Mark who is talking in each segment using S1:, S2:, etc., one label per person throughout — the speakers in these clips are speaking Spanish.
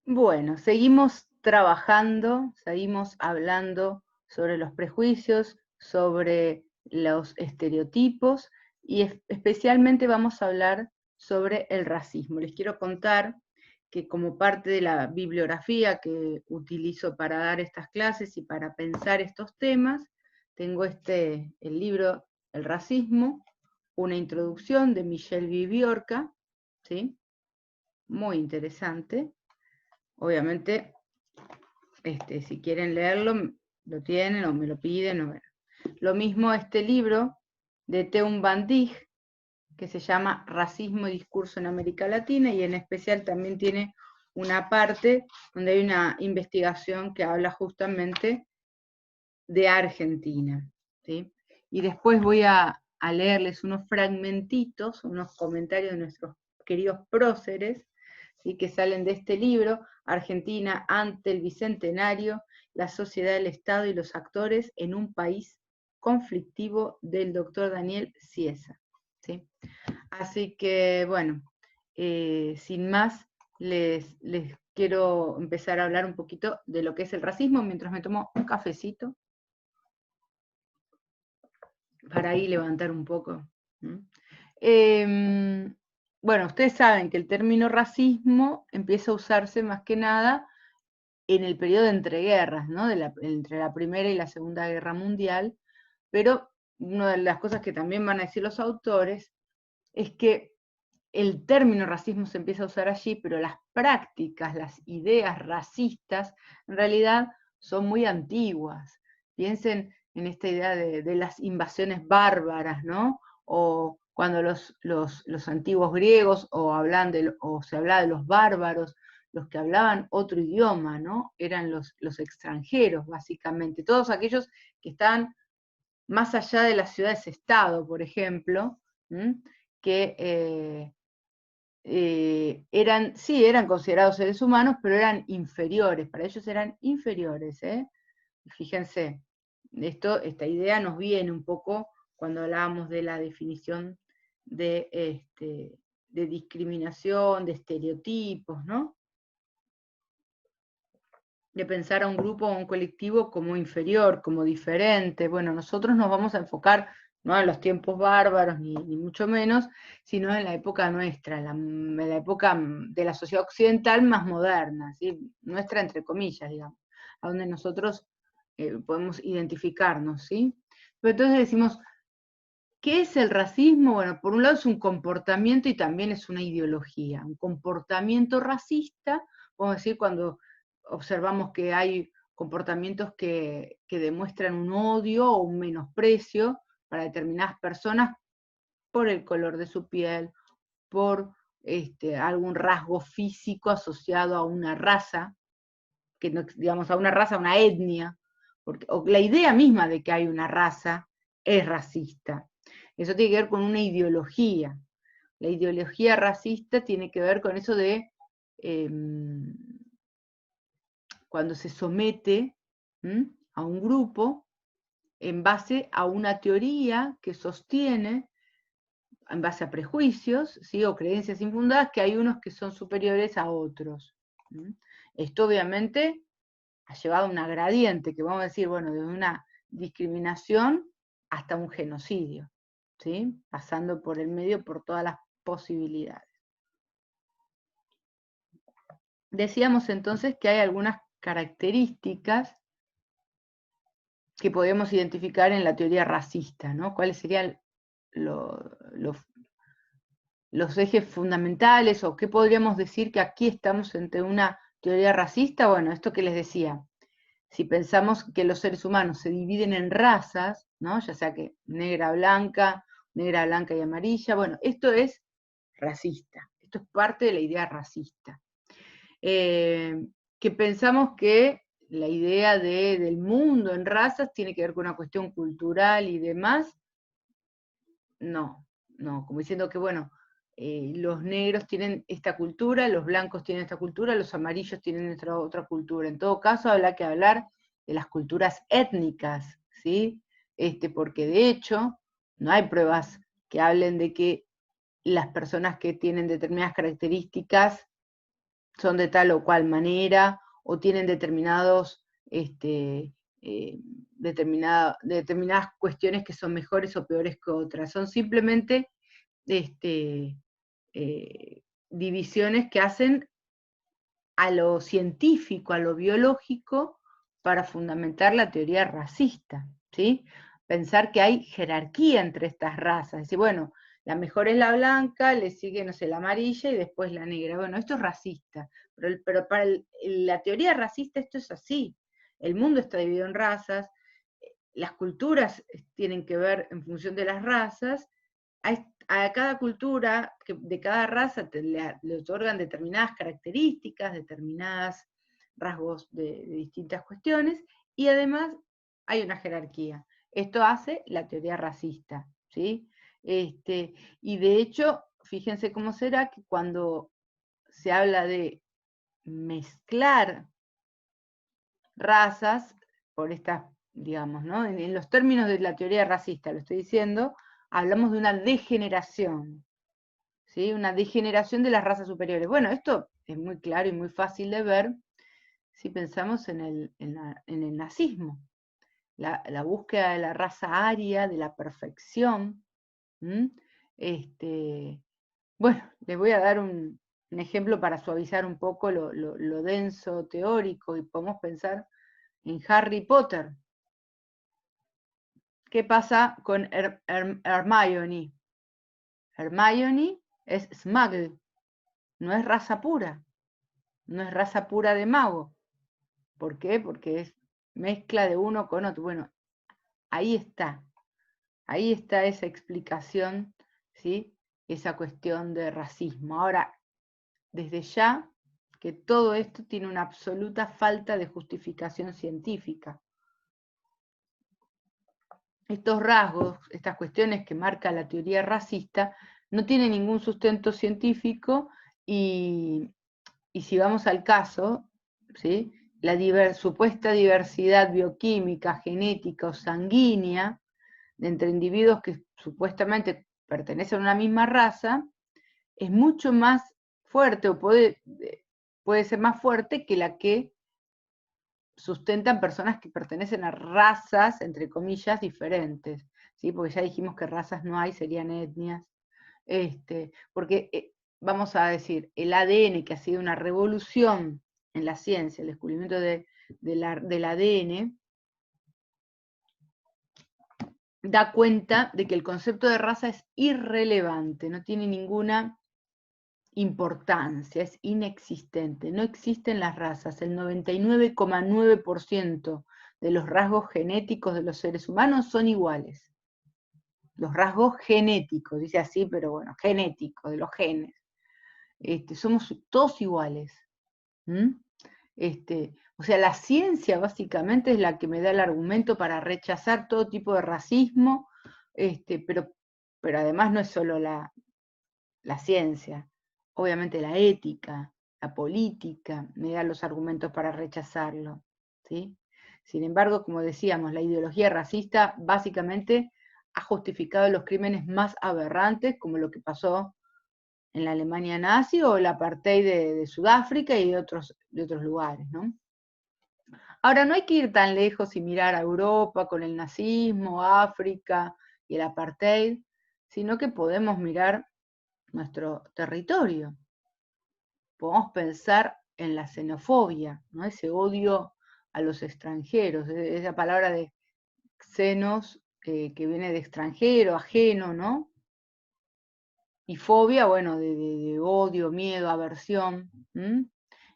S1: Bueno, seguimos trabajando, seguimos hablando sobre los prejuicios, sobre los estereotipos y especialmente vamos a hablar sobre el racismo. Les quiero contar que como parte de la bibliografía que utilizo para dar estas clases y para pensar estos temas, tengo el libro El racismo, una introducción de Michelle Viviorca, ¿sí? Muy interesante. Obviamente, si quieren leerlo, lo tienen o me lo piden. O bueno. Lo mismo este libro de Teun Van Dijk, que se llama Racismo y Discurso en América Latina, y en especial también tiene una parte donde hay una investigación que habla justamente de Argentina. ¿Sí? Y después voy a leerles unos fragmentitos, unos comentarios de nuestros queridos próceres, ¿sí? Que salen de este libro, Argentina ante el Bicentenario, la sociedad, el Estado y los actores en un país conflictivo, del doctor Daniel Ciesa. ¿Sí? Así que, bueno, sin más, les quiero empezar a hablar un poquito de lo que es el racismo, mientras me tomo un cafecito, para ahí levantar un poco. Bueno, ustedes saben que el término racismo empieza a usarse más que nada en el periodo de entreguerras, ¿no? Entre la Primera y la Segunda Guerra Mundial, pero una de las cosas que también van a decir los autores es que el término racismo se empieza a usar allí, pero las prácticas, las ideas racistas, en realidad son muy antiguas. Piensen en esta idea de las invasiones bárbaras, ¿no? O cuando los antiguos griegos o se hablaba de los bárbaros, los que hablaban otro idioma, ¿no? Eran los extranjeros, básicamente. Todos aquellos que estaban más allá de las ciudades-estado, por ejemplo, que eran considerados seres humanos, pero eran inferiores, para ellos eran inferiores. Fíjense, esta idea nos viene un poco cuando hablábamos de la definición de discriminación, de estereotipos, ¿no? De pensar a un grupo o a un colectivo como inferior, como diferente. Bueno, nosotros nos vamos a enfocar no en los tiempos bárbaros, ni mucho menos, sino en la época nuestra, la época de la sociedad occidental más moderna, ¿sí? Nuestra entre comillas, digamos, a donde nosotros podemos identificarnos, ¿sí? Pero entonces decimos, ¿qué es el racismo? Bueno, por un lado es un comportamiento y también es una ideología. Un comportamiento racista, vamos a decir, cuando observamos que hay comportamientos que demuestran un odio o un menosprecio para determinadas personas por el color de su piel, por algún rasgo físico asociado a una raza, que no, digamos, a una raza, a una etnia, porque, o la idea misma de que hay una raza es racista. Eso tiene que ver con una ideología. La ideología racista tiene que ver con eso de eh, cuando se somete a un grupo en base a una teoría que sostiene, en base a prejuicios, ¿sí? O creencias infundadas, que hay unos que son superiores a otros. Esto obviamente ha llevado a una gradiente, que vamos a decir, bueno, de una discriminación hasta un genocidio, ¿sí? Pasando por el medio por todas las posibilidades. Decíamos entonces que hay algunas características que podemos identificar en la teoría racista, ¿no? ¿Cuáles serían los ejes fundamentales, o qué podríamos decir que aquí estamos ante una teoría racista? Bueno, esto que les decía, si pensamos que los seres humanos se dividen en razas, ¿no? Ya sea que negra, blanca y amarilla, bueno, esto es racista, esto es parte de la idea racista. Que pensamos que la idea del mundo en razas tiene que ver con una cuestión cultural y demás, no, como diciendo que, bueno, los negros tienen esta cultura, los blancos tienen esta cultura, los amarillos tienen otra cultura. En todo caso, habrá que hablar de las culturas étnicas, ¿sí? Porque de hecho, no hay pruebas que hablen de que las personas que tienen determinadas características son de tal o cual manera, o tienen determinadas cuestiones que son mejores o peores que otras. Son simplemente divisiones que hacen a lo científico, a lo biológico, para fundamentar la teoría racista, ¿sí? Pensar que hay jerarquía entre estas razas, decir, bueno, la mejor es la blanca, le sigue, no sé, la amarilla y después la negra. Bueno, esto es racista, pero para la teoría racista esto es así. El mundo está dividido en razas, las culturas tienen que ver en función de las razas, a cada cultura, de cada raza, le otorgan determinadas características, determinados rasgos de distintas cuestiones, y además hay una jerarquía. Esto hace la teoría racista, ¿sí? Y de hecho, fíjense cómo será que cuando se habla de mezclar razas, por estas, digamos, ¿no? En los términos de la teoría racista, lo estoy diciendo, hablamos de una degeneración, ¿sí? Una degeneración de las razas superiores. Bueno, esto es muy claro y muy fácil de ver si pensamos en el nazismo, la búsqueda de la raza aria, de la perfección. Bueno, les voy a dar un ejemplo para suavizar un poco lo denso teórico, y podemos pensar en Harry Potter. ¿Qué pasa con Hermione? Hermione es Smuggle, no es raza pura, no es raza pura de mago. ¿Por qué? Porque es mezcla de uno con otro. Bueno, ahí está esa explicación, ¿sí? Esa cuestión de racismo. Ahora, desde ya que todo esto tiene una absoluta falta de justificación científica. Estos rasgos, estas cuestiones que marca la teoría racista, no tienen ningún sustento científico, y si vamos al caso, ¿sí? La supuesta diversidad bioquímica, genética o sanguínea entre individuos que supuestamente pertenecen a una misma raza es mucho más fuerte, o puede ser más fuerte que la que sustentan personas que pertenecen a razas, entre comillas, diferentes, ¿sí? Porque ya dijimos que razas no hay, serían etnias. Porque, vamos a decir, el ADN, que ha sido una revolución en la ciencia, el descubrimiento del ADN, da cuenta de que el concepto de raza es irrelevante, no tiene ninguna importancia, es inexistente, no existen las razas. El 99,9% de los rasgos genéticos de los seres humanos son iguales. Los rasgos genéticos, dice así, pero bueno, genéticos, de los genes. Somos todos iguales. O sea, la ciencia básicamente es la que me da el argumento para rechazar todo tipo de racismo, pero además no es solo la ciencia, obviamente la ética, la política, me da los argumentos para rechazarlo, ¿sí? Sin embargo, como decíamos, la ideología racista básicamente ha justificado los crímenes más aberrantes, como lo que pasó en la Alemania nazi o el apartheid de Sudáfrica y de otros lugares, ¿no? Ahora, no hay que ir tan lejos y mirar a Europa con el nazismo, África y el apartheid, sino que podemos mirar nuestro territorio. Podemos pensar en la xenofobia, ¿no? Ese odio a los extranjeros, esa palabra de xenos, que viene de extranjero, ajeno, ¿no? Y fobia, bueno, de odio, miedo, aversión.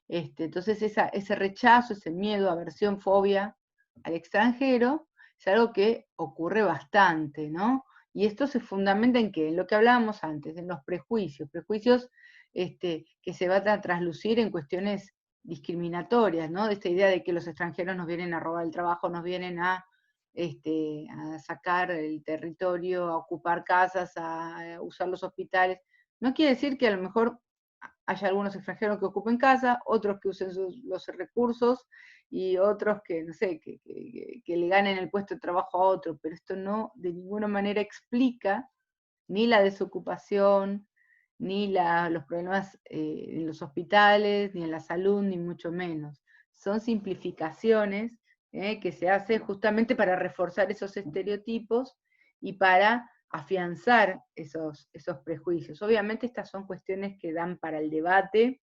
S1: Entonces ese rechazo, ese miedo, aversión, fobia al extranjero, es algo que ocurre bastante, ¿no? Y esto se fundamenta en qué, en lo que hablábamos antes, en los prejuicios que se van a traslucir en cuestiones discriminatorias, ¿no? De esta idea de que los extranjeros nos vienen a robar el trabajo, nos vienen a sacar el territorio, a ocupar casas, a usar los hospitales. No quiere decir que a lo mejor haya algunos extranjeros que ocupen casa, otros que usen los recursos, y otros que, no sé, que le ganen el puesto de trabajo a otro, pero esto no de ninguna manera explica ni la desocupación, ni los problemas en los hospitales, ni en la salud, ni mucho menos. Son simplificaciones que se hacen justamente para reforzar esos estereotipos y para afianzar esos prejuicios. Obviamente estas son cuestiones que dan para el debate.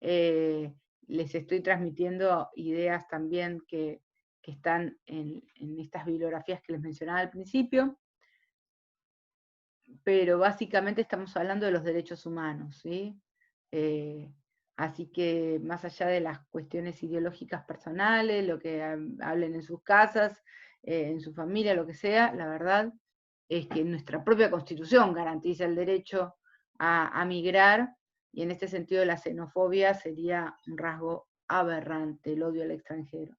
S1: Les estoy transmitiendo ideas también que están en estas bibliografías que les mencionaba al principio, pero básicamente estamos hablando de los derechos humanos, ¿sí? Así que más allá de las cuestiones ideológicas personales, lo que hablen en sus casas, en su familia, lo que sea, la verdad es que nuestra propia Constitución garantiza el derecho a migrar, y en este sentido la xenofobia sería un rasgo aberrante, el odio al extranjero.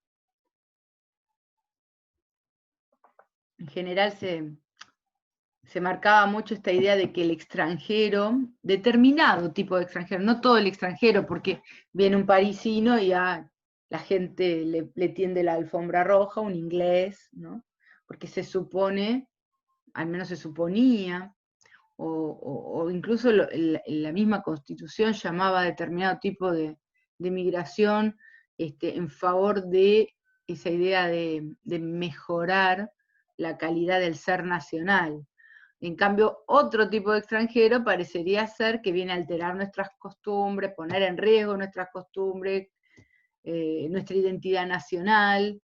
S1: En general se marcaba mucho esta idea de que el extranjero, determinado tipo de extranjero, no todo el extranjero, porque viene un parisino y la gente le tiende la alfombra roja, un inglés, ¿no? Porque se supone, al menos se suponía, o incluso la misma Constitución llamaba a determinado tipo de migración en favor de esa idea de mejorar la calidad del ser nacional. En cambio, otro tipo de extranjero parecería ser que viene a alterar nuestras costumbres, poner en riesgo nuestras costumbres, nuestra identidad nacional,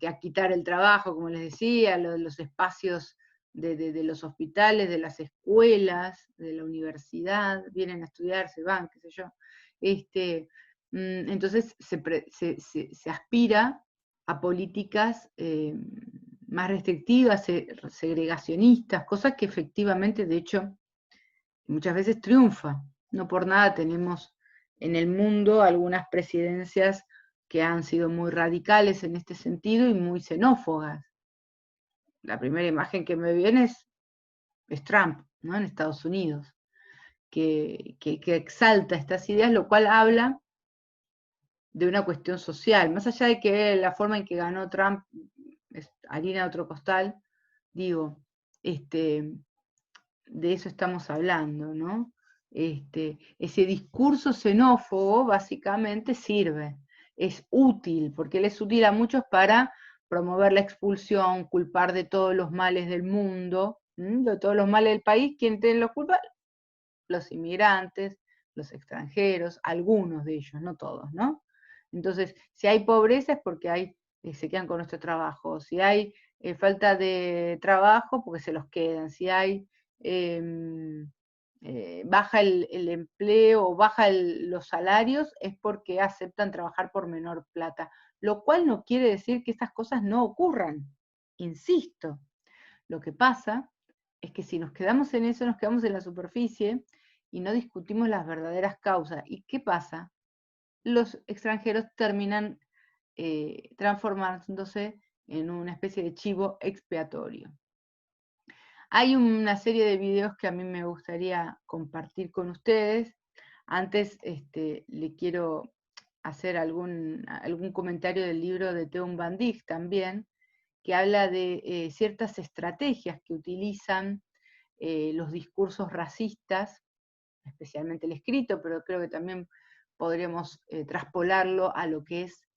S1: a quitar el trabajo, como les decía, los espacios de los hospitales, de las escuelas, de la universidad, vienen a estudiar, se van, qué sé yo. Entonces se aspira a políticas más restrictivas, segregacionistas, cosas que efectivamente, de hecho, muchas veces triunfa. No por nada tenemos en el mundo algunas presidencias que han sido muy radicales en este sentido y muy xenófogas. La primera imagen que me viene es Trump, ¿no? En Estados Unidos, que exalta estas ideas, lo cual habla de una cuestión social. Más allá de que la forma en que ganó Trump es harina de otro costal, digo, de eso estamos hablando, ¿no? Ese discurso xenófobo básicamente sirve, es útil, porque él es útil a muchos para promover la expulsión, culpar de todos los males del mundo, de todos los males del país. ¿Quién tiene los culpas? Los inmigrantes, los extranjeros, algunos de ellos, no todos, ¿no? Entonces, si hay pobreza es porque se quedan con nuestro trabajo, si hay falta de trabajo, porque se los quedan, si hay baja el empleo o baja los salarios, es porque aceptan trabajar por menor plata, lo cual no quiere decir que estas cosas no ocurran, insisto. Lo que pasa es que si nos quedamos en eso, nos quedamos en la superficie y no discutimos las verdaderas causas. ¿Y qué pasa? Los extranjeros terminan transformándose en una especie de chivo expiatorio. Hay una serie de videos que a mí me gustaría compartir con ustedes. Antes le quiero hacer algún comentario del libro de Teun Van Dijk también, que habla de ciertas estrategias que utilizan los discursos racistas, especialmente el escrito, pero creo que también podremos traspolarlo a lo que es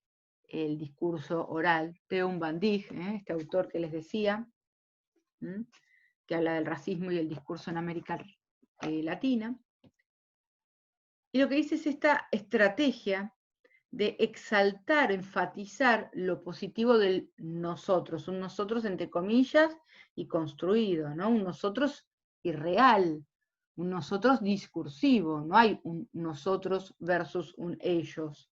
S1: el discurso oral. Teun Van Dijk, este autor que les decía, que habla del racismo y el discurso en América Latina. Y lo que dice es esta estrategia de exaltar, enfatizar lo positivo del nosotros, un nosotros entre comillas y construido, ¿no? Un nosotros irreal, un nosotros discursivo, no hay un nosotros versus un ellos.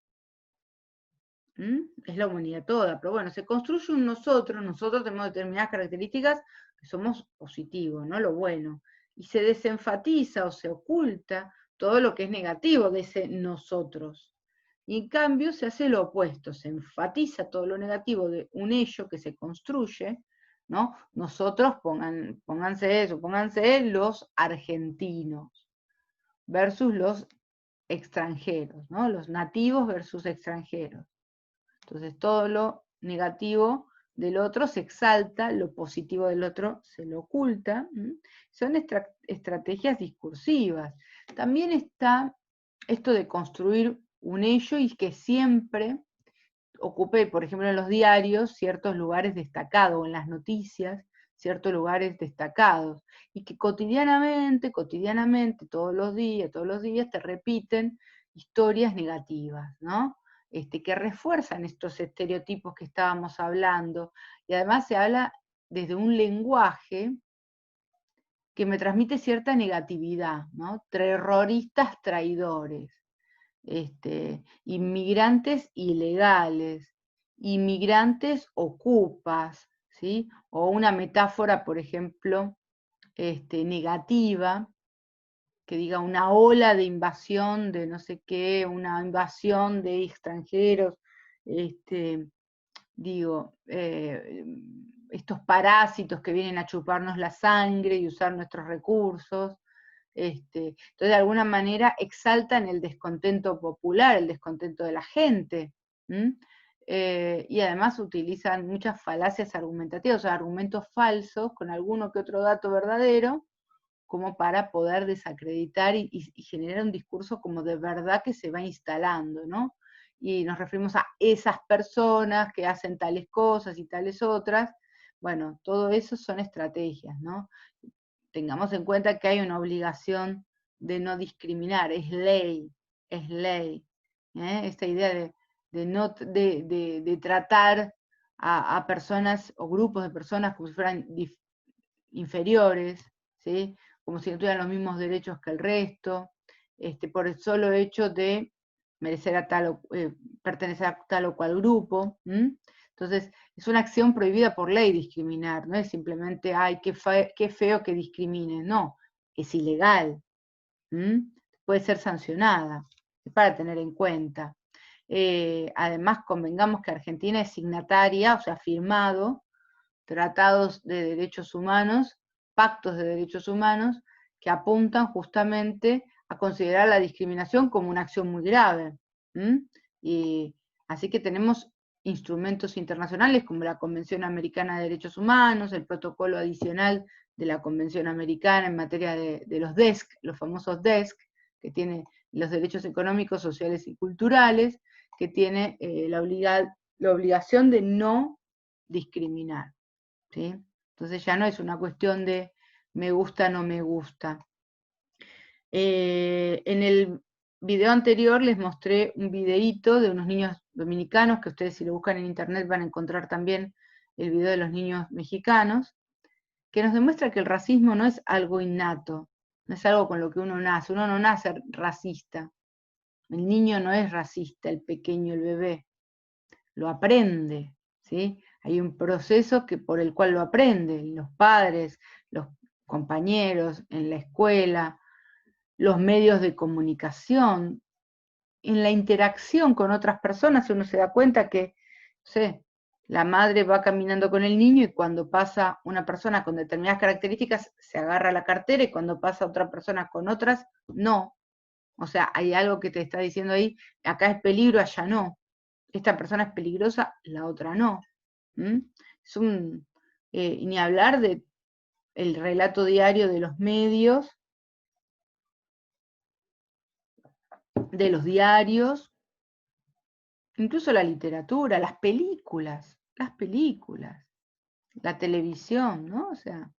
S1: Es la humanidad toda, pero bueno, se construye un nosotros tenemos determinadas características que somos positivos, ¿no? Lo bueno, y se desenfatiza o se oculta todo lo que es negativo de ese nosotros. Y en cambio se hace lo opuesto, se enfatiza todo lo negativo de un ello que se construye, ¿no? Nosotros, pónganse los argentinos versus los extranjeros, ¿no? Los nativos versus extranjeros. Entonces todo lo negativo del otro se exalta, lo positivo del otro se lo oculta. Son estrategias discursivas. También está esto de construir un ello y que siempre ocupe, por ejemplo, en los diarios, ciertos lugares destacados, o en las noticias, ciertos lugares destacados, y que cotidianamente, todos los días te repiten historias negativas, ¿no? Que refuerzan estos estereotipos que estábamos hablando, y además se habla desde un lenguaje que me transmite cierta negatividad, ¿no? Terroristas traidores, inmigrantes ilegales, inmigrantes ocupas, ¿sí? O una metáfora, por ejemplo, negativa, que diga una ola de invasión de no sé qué, una invasión de extranjeros, estos parásitos que vienen a chuparnos la sangre y usar nuestros recursos. Entonces, de alguna manera, exaltan el descontento popular, el descontento de la gente. Y además utilizan muchas falacias argumentativas, o sea, argumentos falsos con alguno que otro dato verdadero, como para poder desacreditar y generar un discurso como de verdad que se va instalando, ¿no? Y nos referimos a esas personas que hacen tales cosas y tales otras. Bueno, todo eso son estrategias, ¿no? Tengamos en cuenta que hay una obligación de no discriminar, es ley, es ley. Esta idea de tratar a personas o grupos de personas como si fueran inferiores, ¿sí? Como si no tuvieran los mismos derechos que el resto, por el solo hecho de merecer a pertenecer a tal o cual grupo. Entonces, es una acción prohibida por ley discriminar, no es simplemente, ay, qué feo que discrimine, no, es ilegal, puede ser sancionada, es para tener en cuenta. Además, convengamos que Argentina es signataria, o sea, ha firmado tratados de derechos humanos, pactos de derechos humanos, que apuntan justamente a considerar la discriminación como una acción muy grave. Y así que tenemos instrumentos internacionales como la Convención Americana de Derechos Humanos, el protocolo adicional de la Convención Americana en materia de los DESC, los famosos DESC, que tiene los derechos económicos, sociales y culturales, que tiene la obligación de no discriminar. ¿sí? Entonces ya no es una cuestión de me gusta, no me gusta. En el video anterior les mostré un videíto de unos niños dominicanos, que ustedes si lo buscan en internet van a encontrar también el video de los niños mexicanos, que nos demuestra que el racismo no es algo innato, no es algo con lo que uno no nace racista. El niño no es racista, el pequeño, el bebé, lo aprende, ¿sí? Hay un proceso por el cual lo aprenden los padres, los compañeros, en la escuela, los medios de comunicación, en la interacción con otras personas. Uno se da cuenta que, no sé, la madre va caminando con el niño y cuando pasa una persona con determinadas características se agarra la cartera y cuando pasa otra persona con otras, no. O sea, hay algo que te está diciendo ahí, acá es peligro, allá no. Esta persona es peligrosa, la otra no. Es ni hablar de el relato diario de los medios, de los diarios, incluso la literatura, las películas, la televisión, ¿no? O sea,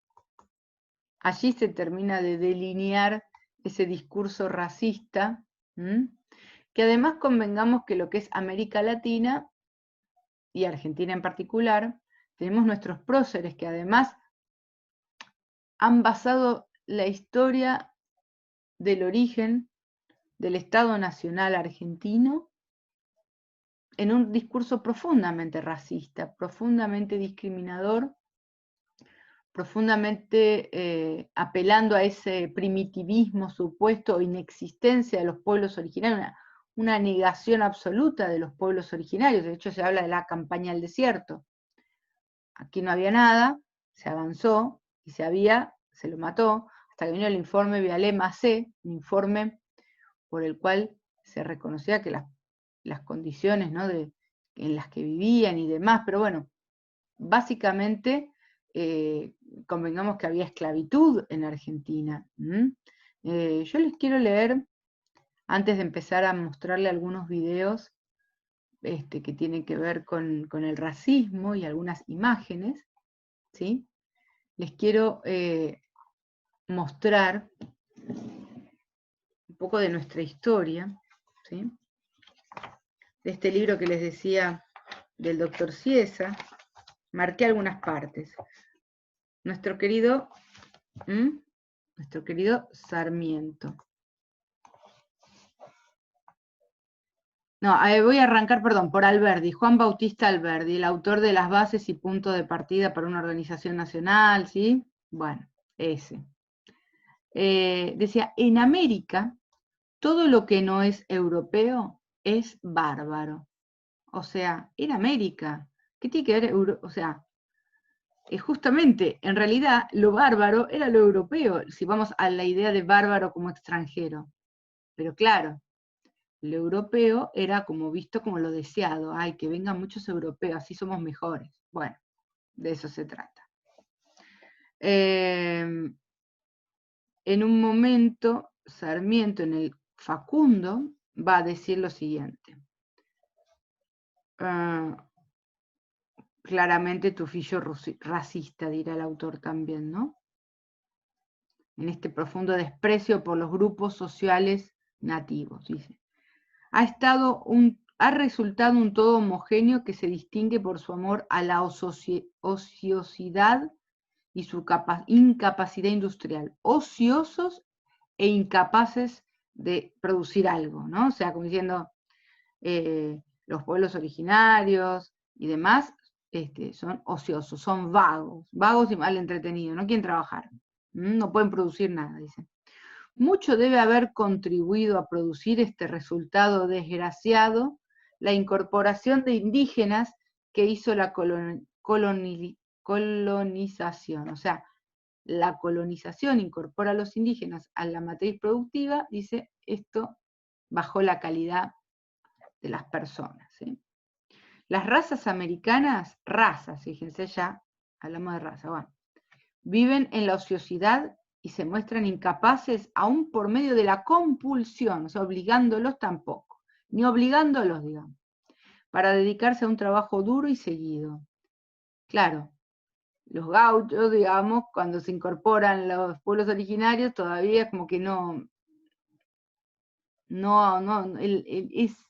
S1: allí se termina de delinear ese discurso racista, que además convengamos que lo que es América Latina, y Argentina en particular, tenemos nuestros próceres que además han basado la historia del origen del Estado Nacional argentino en un discurso profundamente racista, profundamente discriminador, profundamente apelando a ese primitivismo supuesto o inexistencia de los pueblos originarios, una negación absoluta de los pueblos originarios. De hecho, se habla de la campaña al desierto. Aquí no había nada, se avanzó, y se lo mató, hasta que vino el informe Vialema-C, un informe por el cual se reconocía que las condiciones, ¿no? en las que vivían y demás, pero bueno, básicamente convengamos que había esclavitud en Argentina. Yo les quiero leer, antes de empezar a mostrarle algunos videos que tienen que ver con el racismo y algunas imágenes, ¿sí? Les quiero mostrar un poco de nuestra historia, ¿sí? De este libro que les decía del doctor Ciesa, marqué algunas partes. Nuestro querido Sarmiento. No, voy a arrancar, perdón, por Alberdi, Juan Bautista Alberdi, el autor de Las bases y puntos de partida para una organización nacional, ¿sí? Bueno, ese. Decía, en América, todo lo que no es europeo es bárbaro. O sea, en América, ¿qué tiene que ver? O sea, justamente, en realidad, lo bárbaro era lo europeo, si vamos a la idea de bárbaro como extranjero. Pero claro, lo europeo era como visto como lo deseado. Ay, que vengan muchos europeos, así somos mejores. Bueno, de eso se trata. En un momento, Sarmiento en el Facundo va a decir lo siguiente. Claramente Trujillo racista, dirá el autor también, ¿no? En este profundo desprecio por los grupos sociales nativos, dice. Ha resultado un todo homogéneo que se distingue por su amor a la ociosidad y su incapacidad industrial. Ociosos e incapaces de producir algo, ¿no? O sea, como diciendo, los pueblos originarios y demás son ociosos, son vagos y mal entretenidos, no quieren trabajar, no pueden producir nada, dicen. Mucho debe haber contribuido a producir este resultado desgraciado la incorporación de indígenas que hizo la colonización. O sea, la colonización incorpora a los indígenas a la matriz productiva, dice, esto bajó la calidad de las personas. ¿Sí? Las razas americanas, fíjense ya, hablamos de raza, bueno, viven en la ociosidad y se muestran incapaces aún por medio de la compulsión, o sea, obligándolos tampoco, ni obligándolos, digamos, para dedicarse a un trabajo duro y seguido. Claro, los gauchos, digamos, cuando se incorporan los pueblos originarios, todavía como que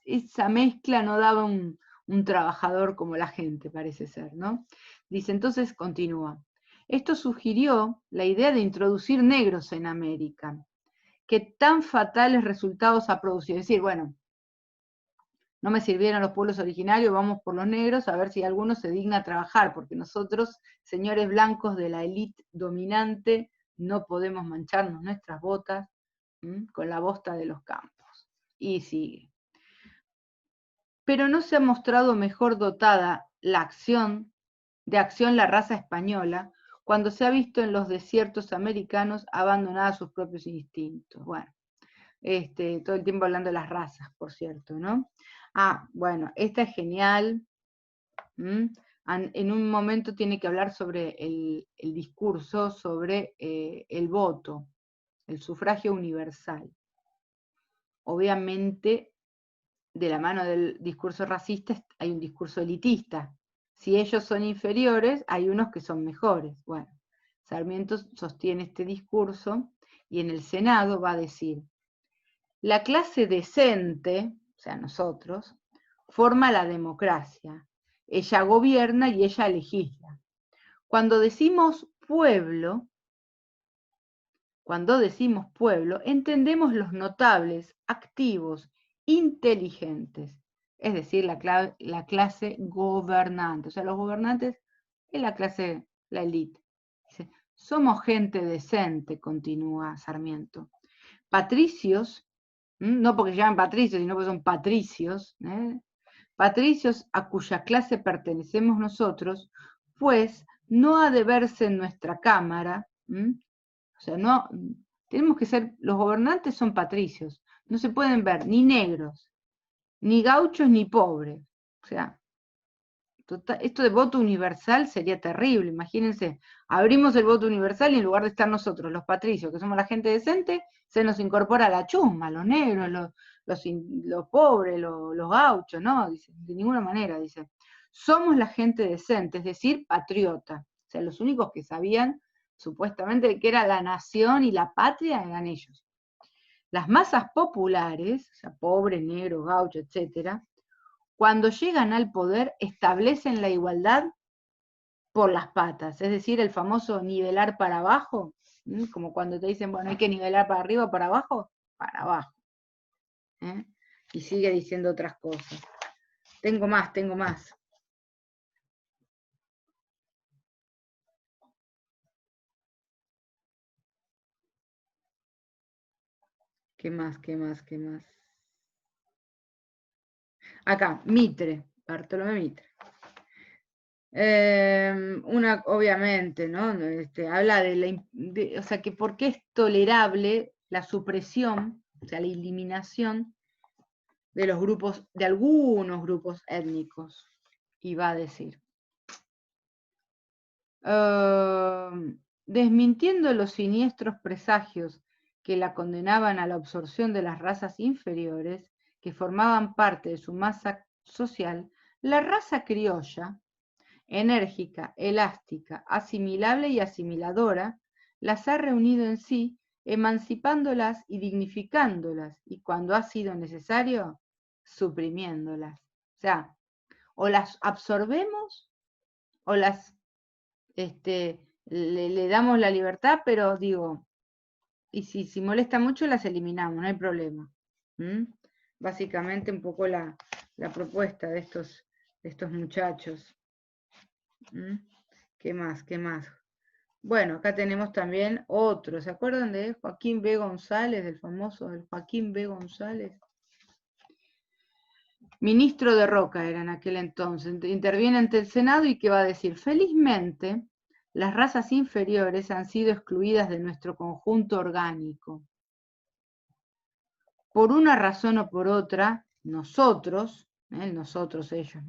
S1: esa mezcla no daba un trabajador como la gente, parece ser, ¿no? Dice, entonces continúa. Esto sugirió la idea de introducir negros en América, que tan fatales resultados ha producido. Es decir, bueno, no me sirvieron los pueblos originarios, vamos por los negros a ver si alguno se digna a trabajar, porque nosotros, señores blancos de la élite dominante, no podemos mancharnos nuestras botas con la bosta de los campos. Y sigue. Pero no se ha mostrado mejor dotada de acción la raza española, cuando se ha visto en los desiertos americanos abandonada a sus propios instintos. Bueno, todo el tiempo hablando de las razas, por cierto, ¿no? Bueno, esta es genial. En un momento tiene que hablar sobre el discurso, sobre el voto, el sufragio universal. Obviamente, de la mano del discurso racista hay un discurso elitista. Si ellos son inferiores, hay unos que son mejores. Bueno, Sarmiento sostiene este discurso y en el Senado va a decir, la clase decente, o sea, nosotros, forma la democracia. Ella gobierna y ella legisla. Cuando decimos pueblo, entendemos los notables, activos, inteligentes, es decir, la clase gobernante. O sea, los gobernantes es la clase, la élite. Somos gente decente, continúa Sarmiento. Patricios, no porque se llaman patricios, sino porque son patricios, patricios a cuya clase pertenecemos nosotros, pues no ha de verse en nuestra cámara, o sea, no, tenemos que ser, los gobernantes son patricios, no se pueden ver ni negros, ni gauchos, ni pobres, o sea, Esto de voto universal sería terrible, imagínense. Abrimos el voto universal y en lugar de estar nosotros, los patricios, que somos la gente decente, se nos incorpora la chusma, los negros, los pobres, los gauchos, no, dice, de ninguna manera, dice. Somos la gente decente, es decir, patriota. O sea, los únicos que sabían supuestamente que era la nación y la patria eran ellos. Las masas populares, o sea, pobres, negros, gauchos, etcétera, cuando llegan al poder establecen la igualdad por las patas, es decir, el famoso nivelar para abajo, como cuando te dicen, bueno, hay que nivelar para arriba o para abajo, para abajo. ¿Eh? Y sigue diciendo otras cosas. Tengo más, tengo más. ¿Qué más, qué más, qué más? Acá, Mitre, Bartolomé Mitre. Obviamente, ¿no? Habla o sea, que por qué es tolerable la supresión, o sea, la eliminación de los grupos, de algunos grupos étnicos, y va a decir. Desmintiendo los siniestros presagios que la condenaban a la absorción de las razas inferiores, que formaban parte de su masa social, la raza criolla, enérgica, elástica, asimilable y asimiladora, las ha reunido en sí, emancipándolas y dignificándolas, y cuando ha sido necesario, suprimiéndolas. O sea, o las absorbemos o las le damos la libertad, pero digo, y si molesta mucho las eliminamos, no hay problema. ¿Mm? Básicamente un poco la propuesta de estos muchachos. ¿Mm? ¿Qué más? ¿Qué más? Bueno, acá tenemos también otro. ¿Se acuerdan de Joaquín B. González, del famoso Joaquín B. González? Ministro de Roca era en aquel entonces. Interviene ante el Senado y ¿qué va a decir? Felizmente, las razas inferiores han sido excluidas de nuestro conjunto orgánico. Por una razón o por otra, nosotros, ellos,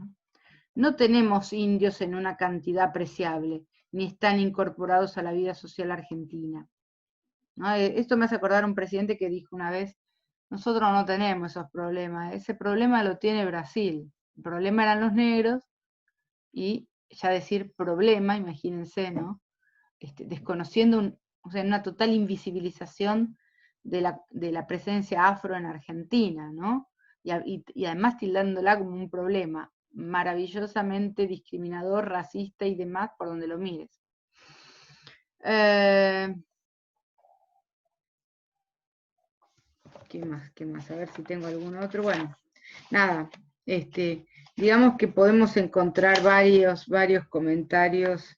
S1: no tenemos indios en una cantidad apreciable, ni están incorporados a la vida social argentina. ¿No? Esto me hace acordar a un presidente que dijo una vez, nosotros no tenemos esos problemas, ese problema lo tiene Brasil. El problema eran los negros, y ya decir problema, imagínense, ¿no? Desconociendo, o sea, una total invisibilización de la presencia afro en Argentina, ¿no? Y además tildándola como un problema maravillosamente discriminador, racista y demás, por donde lo mires. ¿Qué más? ¿Qué más? A ver si tengo algún otro. Bueno, nada, digamos que podemos encontrar varios comentarios.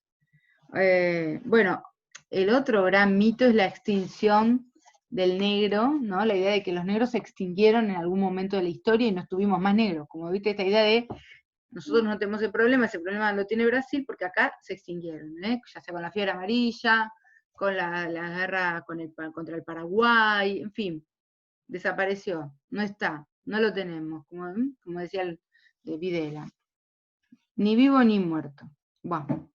S1: Bueno, el otro gran mito es la extinción del negro, ¿no? La idea de que los negros se extinguieron en algún momento de la historia y no estuvimos más negros. Como viste, esta idea de nosotros no tenemos ese problema lo tiene Brasil porque acá se extinguieron, ya sea con la fiebre amarilla, con la guerra contra el Paraguay, en fin, desapareció, no está, no lo tenemos, como decía de Videla, ni vivo ni muerto. Bueno,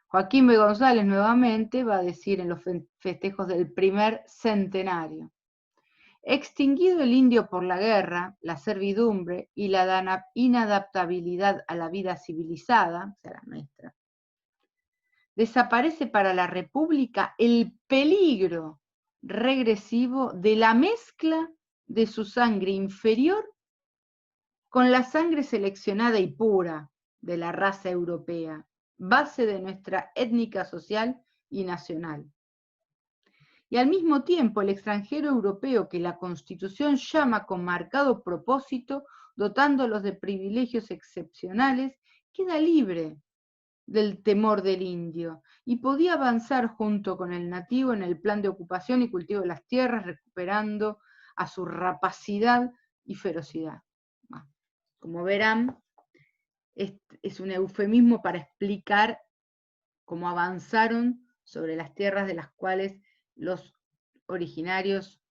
S1: Joaquín B. González nuevamente va a decir en los festejos del primer centenario: extinguido el indio por la guerra, la servidumbre y la inadaptabilidad a la vida civilizada, o sea, la nuestra, desaparece para la República el peligro regresivo de la mezcla de su sangre inferior con la sangre seleccionada y pura de la raza europea, base de nuestra étnica social y nacional. Y al mismo tiempo el extranjero europeo que la Constitución llama con marcado propósito, dotándolos de privilegios excepcionales, queda libre del temor del indio y podía avanzar junto con el nativo en el plan de ocupación y cultivo de las tierras, recuperando a su rapacidad y ferocidad. Como verán, es un eufemismo para explicar cómo avanzaron sobre las tierras de las cuales los originarios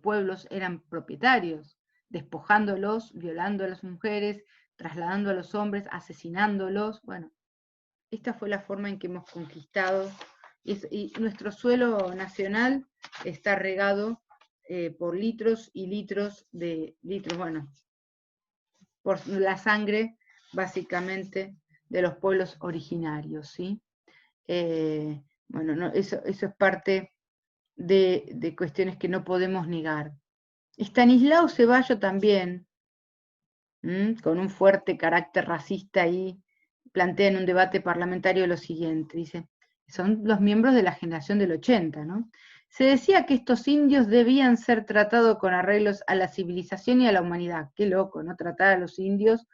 S1: pueblos eran propietarios, despojándolos, violando a las mujeres, trasladando a los hombres, asesinándolos. Bueno, esta fue la forma en que hemos conquistado, y nuestro suelo nacional está regado por litros y litros de litros, bueno, por la sangre, básicamente, de los pueblos originarios, ¿sí? Bueno, no, eso es parte de cuestiones que no podemos negar. Estanislao Ceballos también, con un fuerte carácter racista ahí, plantea en un debate parlamentario lo siguiente, dice, son los miembros de la generación del 80, ¿no? Se decía que estos indios debían ser tratados con arreglos a la civilización y a la humanidad. Qué loco, ¿no? Tratar a los indios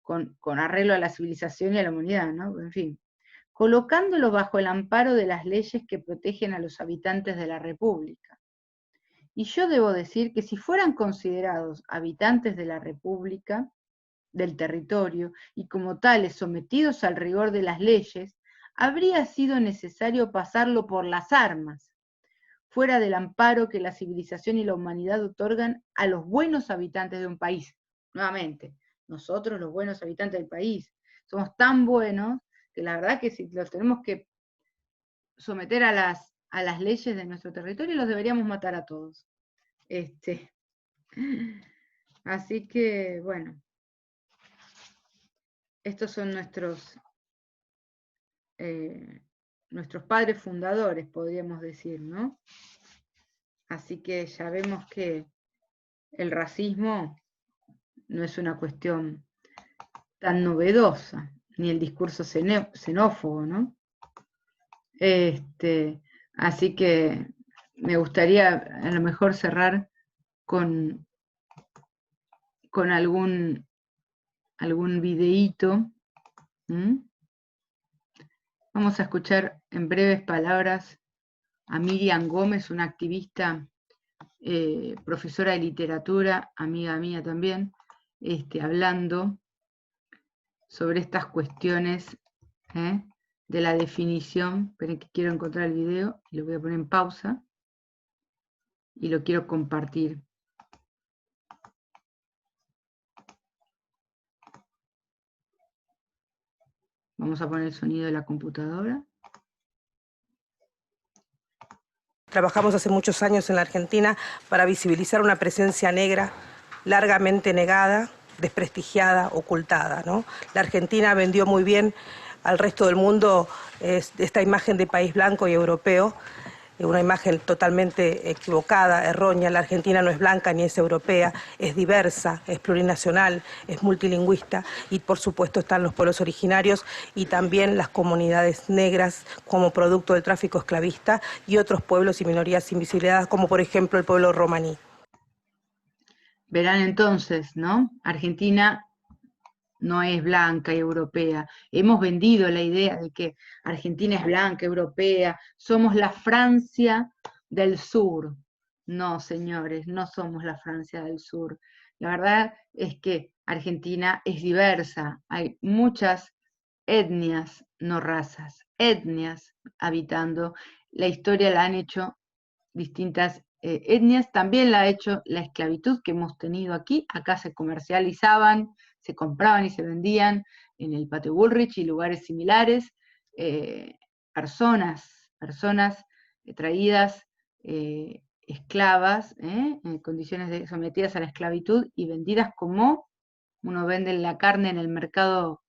S1: con arreglo a la civilización y a la humanidad, ¿no? En fin, colocándolos bajo el amparo de las leyes que protegen a los habitantes de la República. Y yo debo decir que si fueran considerados habitantes de la República, del territorio, y como tales sometidos al rigor de las leyes, habría sido necesario pasarlo por las armas, fuera del amparo que la civilización y la humanidad otorgan a los buenos habitantes de un país. Nuevamente, nosotros los buenos habitantes del país, somos tan buenos que la verdad que si los tenemos que someter a las leyes de nuestro territorio, los deberíamos matar a todos. Así que, bueno, estos son nuestros padres fundadores, podríamos decir, ¿no? Así que ya vemos que el racismo no es una cuestión tan novedosa, ni el discurso xenófobo, ¿no? Así que me gustaría a lo mejor cerrar con algún videíto. Vamos a escuchar en breves palabras a Miriam Gómez, una activista, profesora de literatura, amiga mía también, hablando sobre estas cuestiones de la definición. Esperen que quiero encontrar el video y lo voy a poner en pausa y lo quiero compartir. Vamos a poner el sonido de la computadora.
S2: Trabajamos hace muchos años en la Argentina para visibilizar una presencia negra largamente negada, desprestigiada, ocultada, ¿no? La Argentina vendió muy bien al resto del mundo esta imagen de país blanco y europeo, una imagen totalmente equivocada, errónea. La Argentina no es blanca ni es europea, es diversa, es plurinacional, es multilingüista, y por supuesto están los pueblos originarios y también las comunidades negras como producto del tráfico esclavista, y otros pueblos y minorías invisibilizadas como por ejemplo el pueblo romaní.
S1: Verán entonces, ¿no? Argentina no es blanca y europea. Hemos vendido la idea de que Argentina es blanca, europea, somos la Francia del sur. No, señores, no somos la Francia del sur. La verdad es que Argentina es diversa, hay muchas etnias, no razas, etnias habitando. La historia la han hecho distintas etnias, también la ha hecho la esclavitud que hemos tenido aquí. Acá se comercializaban, se compraban y se vendían en el Patio Bullrich y lugares similares, personas traídas esclavas, en condiciones sometidas a la esclavitud y vendidas como uno vende la carne en el mercado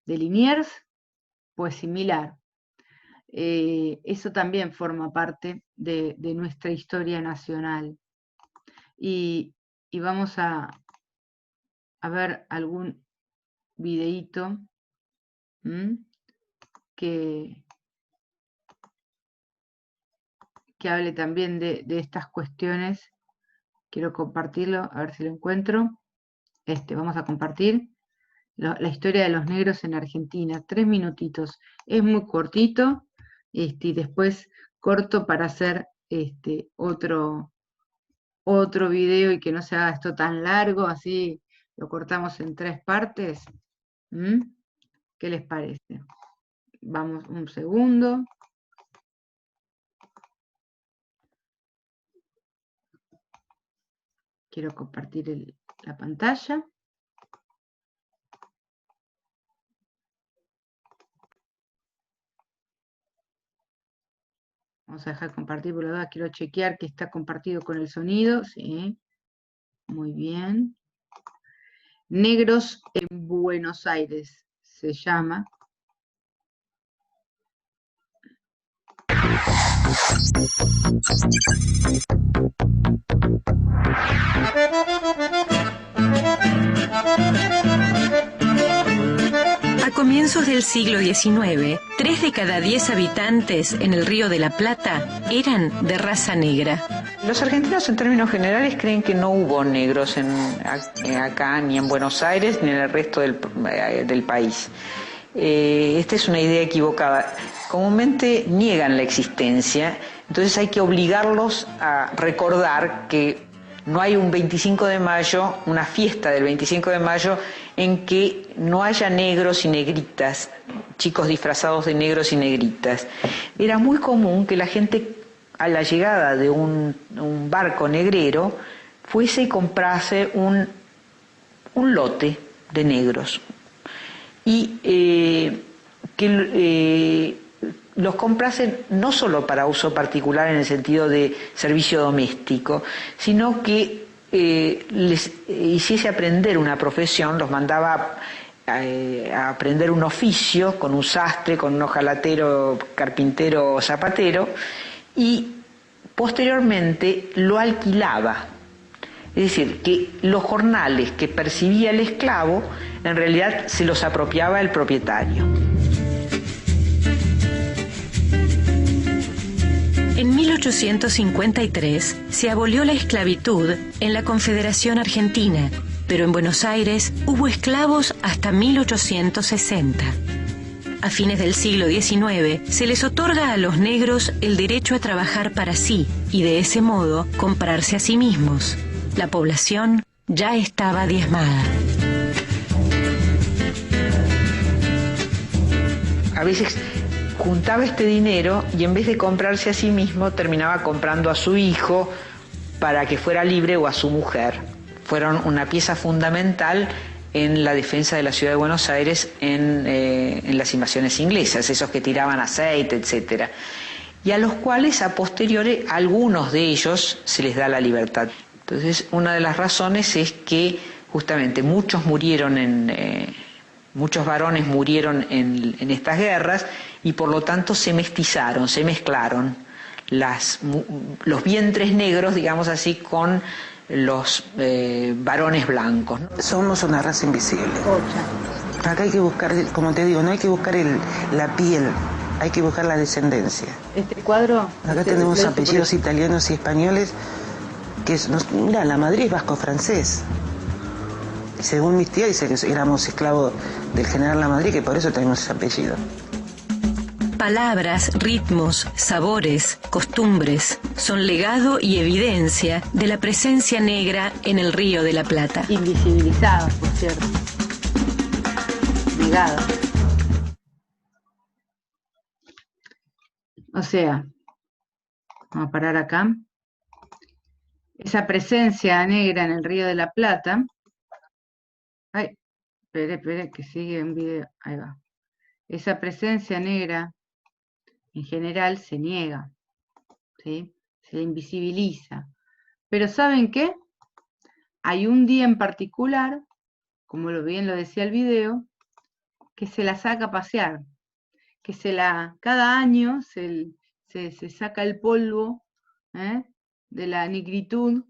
S1: de Liniers, pues similar. Eso también forma parte de nuestra historia nacional. Y vamos a ver algún videíto que hable también de estas cuestiones. Quiero compartirlo, a ver si lo encuentro. Vamos a compartir la historia de los negros en Argentina. 3 minutitos. Es muy cortito, y después corto para hacer otro video y que no se haga esto tan largo, así lo cortamos en 3 partes. ¿Qué les parece? Vamos un segundo. Quiero compartir la pantalla. Vamos a dejar compartir por la duda, quiero chequear que está compartido con el sonido, sí, muy bien. Negros en Buenos Aires se llama.
S3: A comienzos del siglo XIX, 3 de cada 10 habitantes en el Río de la Plata eran de raza negra.
S4: Los argentinos en términos generales creen que no hubo negros acá, ni en Buenos Aires, ni en el resto del país. Esta es una idea equivocada. Comúnmente niegan la existencia, entonces hay que obligarlos a recordar que no hay un 25 de mayo, una fiesta del 25 de mayo, en que no haya negros y negritas, chicos disfrazados de negros y negritas. Era muy común que la gente, a la llegada de un barco negrero, fuese y comprase un lote de negros. Y los comprasen no solo para uso particular en el sentido de servicio doméstico, sino que les hiciese aprender una profesión, los mandaba a aprender un oficio con un sastre, con un hojalatero, carpintero o zapatero, y posteriormente lo alquilaba. Es decir, que los jornales que percibía el esclavo, en realidad se los apropiaba el propietario.
S3: En 1853 se abolió la esclavitud en la Confederación Argentina, pero en Buenos Aires hubo esclavos hasta 1860. A fines del siglo XIX se les otorga a los negros el derecho a trabajar para sí y de ese modo comprarse a sí mismos. La población ya estaba diezmada.
S4: A veces juntaba este dinero y en vez de comprarse a sí mismo terminaba comprando a su hijo para que fuera libre o a su mujer. Fueron una pieza fundamental en la defensa de la ciudad de Buenos Aires en las invasiones inglesas, esos que tiraban aceite, etc. Y a los cuales a posteriori algunos de ellos se les da la libertad. Entonces, una de las razones es que justamente muchos varones murieron en estas guerras y por lo tanto se mestizaron, se mezclaron los vientres negros, digamos así, con los varones blancos, ¿no?
S5: Somos una raza invisible. Acá hay que buscar, como te digo, no hay que buscar la piel, hay que buscar la descendencia.
S1: Este cuadro...
S5: Acá tenemos apellidos italianos y españoles, mira, la Madrid es vasco-francés. Según mis tías dice que éramos esclavos del general Lamadrid, que por eso tenemos ese apellido.
S3: Palabras, ritmos, sabores, costumbres son legado y evidencia de la presencia negra en el Río de la Plata.
S1: Invisibilizados, por cierto. Negados. O sea, vamos a parar acá. Esa presencia negra en el Río de la Plata. Ay, espere, que sigue un video. Ahí va. Esa presencia negra, en general, se niega, ¿sí? Se la invisibiliza. Pero ¿saben qué? Hay un día en particular, como bien lo decía el video, que se la saca a pasear, que cada año se saca el polvo de la negritud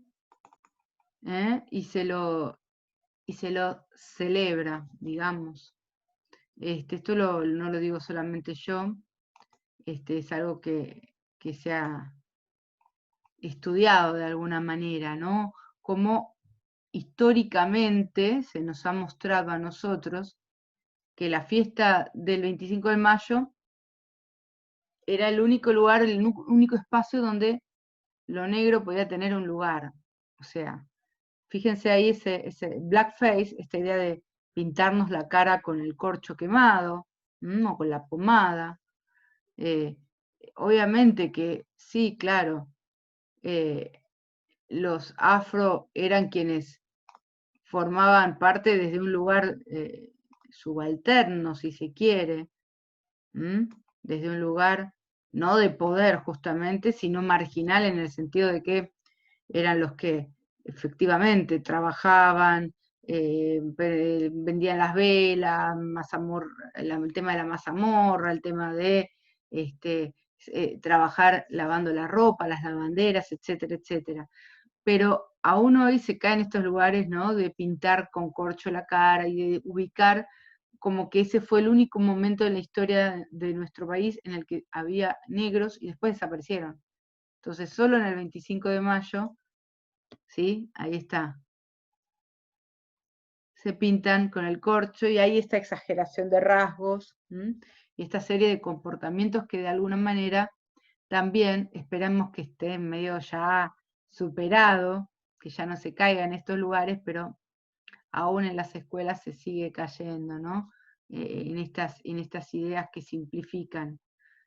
S1: y se lo celebra, digamos. Esto no lo digo solamente yo, es algo que se ha estudiado de alguna manera, ¿no? Como históricamente se nos ha mostrado a nosotros que la fiesta del 25 de mayo era el único lugar, el único espacio donde lo negro podía tener un lugar. O sea, fíjense ahí ese blackface, esta idea de pintarnos la cara con el corcho quemado, o con la pomada. Obviamente que sí, claro, los afro eran quienes formaban parte desde un lugar subalterno, si se quiere, desde un lugar no de poder justamente, sino marginal en el sentido de que eran los que efectivamente trabajaban, vendían las velas, el tema de la mazamorra, el tema de trabajar lavando la ropa, las lavanderas, etcétera, etcétera. Pero aún hoy se caen estos lugares, ¿no?, de pintar con corcho la cara y de ubicar como que ese fue el único momento en la historia de nuestro país en el que había negros y después desaparecieron. Entonces, solo en el 25 de mayo, ¿sí? Ahí está. Se pintan con el corcho y hay esta exageración de rasgos, y esta serie de comportamientos que de alguna manera también esperamos que esté medio ya superado, que ya no se caiga en estos lugares, pero aún en las escuelas se sigue cayendo, ¿no? En estas ideas que simplifican.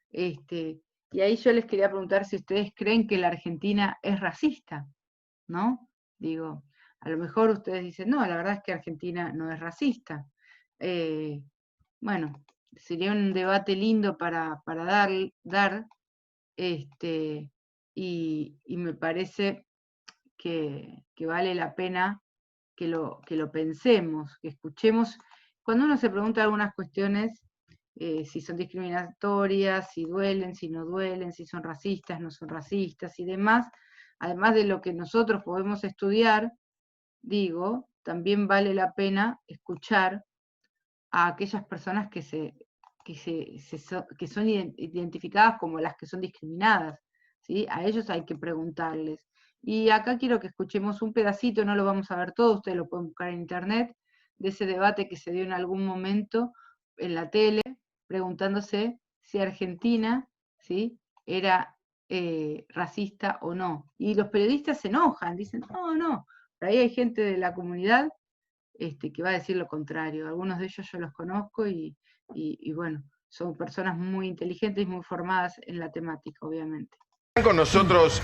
S1: Y ahí yo les quería preguntar si ustedes creen que la Argentina es racista, ¿no? Digo, a lo mejor ustedes dicen, no, la verdad es que Argentina no es racista. Bueno, sería un debate lindo para dar, y me parece que vale la pena que lo pensemos, que escuchemos. Cuando uno se pregunta algunas cuestiones, si son discriminatorias, si duelen, si no duelen, si son racistas, no son racistas y demás, además de lo que nosotros podemos estudiar, digo, también vale la pena escuchar a aquellas personas que son identificadas como las que son discriminadas, ¿sí? A ellos hay que preguntarles. Y acá quiero que escuchemos un pedacito, no lo vamos a ver todo, ustedes lo pueden buscar en internet, de ese debate que se dio en algún momento en la tele, preguntándose si Argentina, ¿sí?, era racista o no. Y los periodistas se enojan, dicen, no, pero ahí hay gente de la comunidad que va a decir lo contrario. Algunos de ellos yo los conozco y bueno, son personas muy inteligentes y muy formadas en la temática, obviamente.
S6: Están con nosotros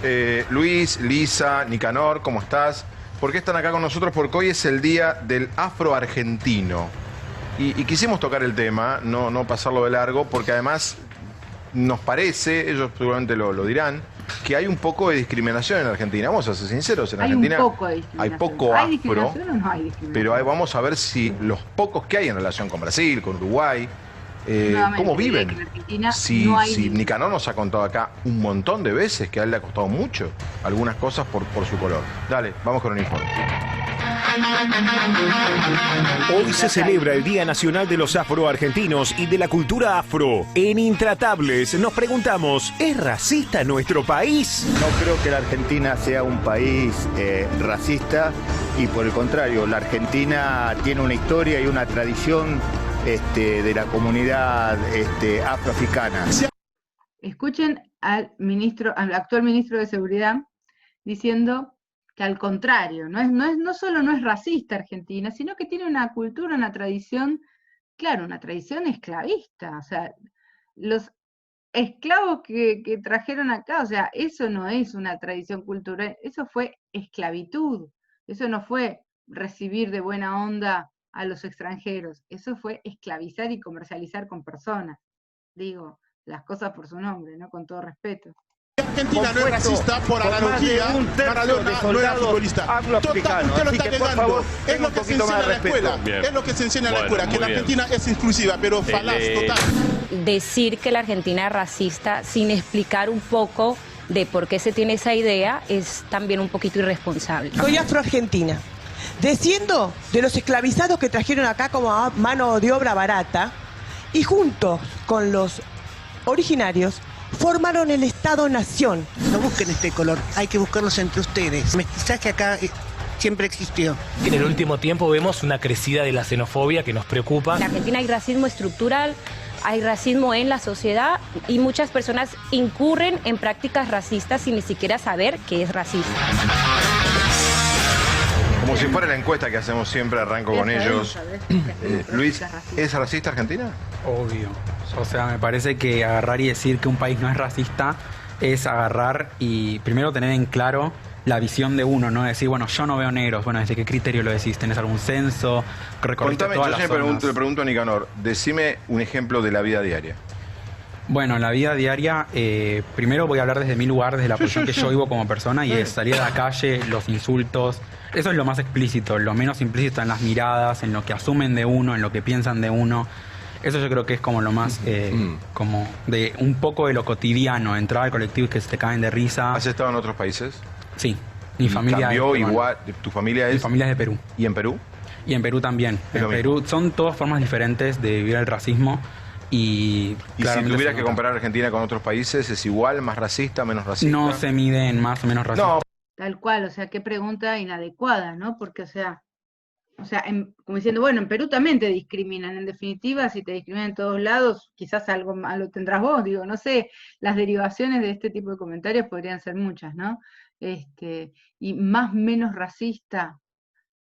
S6: Luis, Lisa, Nicanor, ¿cómo estás? ¿Por qué están acá con nosotros? Porque hoy es el día del afroargentino. Y quisimos tocar el tema, no pasarlo de largo, porque además nos parece, ellos seguramente lo dirán, que hay un poco de discriminación en Argentina. Vamos a ser sinceros, en Argentina
S1: hay un poco de discriminación.
S6: Hay poco afro,
S1: discriminación o no hay discriminación?
S6: Pero vamos a ver si los pocos que hay en relación con Brasil, con Uruguay, ¿cómo viven? Si Nicanor nos ha contado acá un montón de veces que a él le ha costado mucho algunas cosas por su color. Dale, vamos con el informe.
S7: Hoy se celebra el Día Nacional de los Afroargentinos y de la cultura afro. En Intratables nos preguntamos, ¿es racista nuestro país?
S8: No creo que la Argentina sea un país racista y por el contrario, la Argentina tiene una historia y una tradición de la comunidad afroafricana.
S1: Escuchen al actual ministro de Seguridad diciendo que al contrario, no solo no es racista Argentina, sino que tiene una cultura, una tradición, claro, una tradición esclavista. O sea, los esclavos que trajeron acá, o sea, eso no es una tradición cultural, eso fue esclavitud, eso no fue recibir de buena onda a los extranjeros, eso fue esclavizar y comercializar con personas. Digo, las cosas por su nombre, ¿no? Con todo respeto.
S9: Argentina no es racista, por analogía, Maradona no era futbolista. Usted lo está negando. Es lo que se enseña en la escuela. Es lo que se enseña en la escuela, que la Argentina es inclusiva, pero falaz total.
S10: Decir que la Argentina es racista sin explicar un poco de por qué se tiene esa idea es también un poquito irresponsable.
S2: Soy afroargentina. Desciendo de los esclavizados que trajeron acá como mano de obra barata y junto con los originarios formaron el Estado-Nación.
S5: No busquen este color, hay que buscarlos entre ustedes. Mestizaje acá siempre existió.
S11: En el último tiempo vemos una crecida de la xenofobia que nos preocupa.
S10: En Argentina hay racismo estructural, hay racismo en la sociedad y muchas personas incurren en prácticas racistas sin ni siquiera saber que es racista.
S6: Como si fuera la encuesta que hacemos siempre, arranco con ellos. Luis, ¿es racista Argentina?
S12: Obvio. O sea, me parece que agarrar y decir que un país no es racista es agarrar y primero tener en claro la visión de uno, ¿no? Decir, bueno, yo no veo negros. Bueno, ¿desde qué criterio lo decís? ¿Tenés algún censo? ¿Recorriste todas las zonas?
S6: Le pregunto a Nicanor, decime un ejemplo de la vida diaria.
S12: Bueno, la vida diaria, primero voy a hablar desde mi lugar, desde la posición que yo vivo como persona, y es salir a la calle, los insultos. Eso es lo más explícito, lo menos implícito en las miradas, en lo que asumen de uno, en lo que piensan de uno. Eso yo creo que es como lo más, como de un poco de lo cotidiano, entrar al colectivo y que se te caen de risa.
S6: ¿Has estado en otros países?
S12: Sí, mi familia
S6: ¿Cambió
S12: es
S6: igual? ¿Tu familia es?
S12: Mi familia es de Perú.
S6: ¿Y en Perú?
S12: Y en Perú también. En Perú son todas formas diferentes de vivir el racismo. Y
S6: si tuvieras que comparar Argentina con otros países, ¿es igual, más racista, menos racista?
S12: No se miden más o menos racistas.
S6: No.
S1: Tal cual, o sea, qué pregunta inadecuada, ¿no? Porque, o sea, como diciendo, bueno, en Perú también te discriminan, en definitiva, si te discriminan en todos lados, quizás algo malo tendrás vos, digo, no sé, las derivaciones de este tipo de comentarios podrían ser muchas, ¿no? Y más menos racista,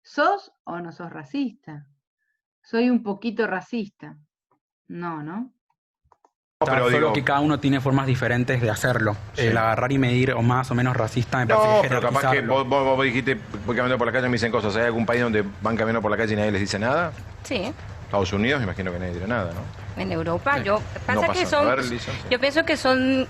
S1: ¿sos o no sos racista? Soy un poquito racista. No, ¿no?
S12: Pero solo que cada uno tiene formas diferentes de hacerlo. Sí. El agarrar y medir o más o menos racista me parece que
S6: pero capaz que vos dijiste, voy caminando por la calle y me dicen cosas. ¿Hay algún país donde van caminando por la calle y nadie les dice nada?
S10: Sí.
S6: Estados Unidos, me imagino que nadie dirá nada, ¿no?
S10: En Europa,
S6: sí.
S10: yo pienso que son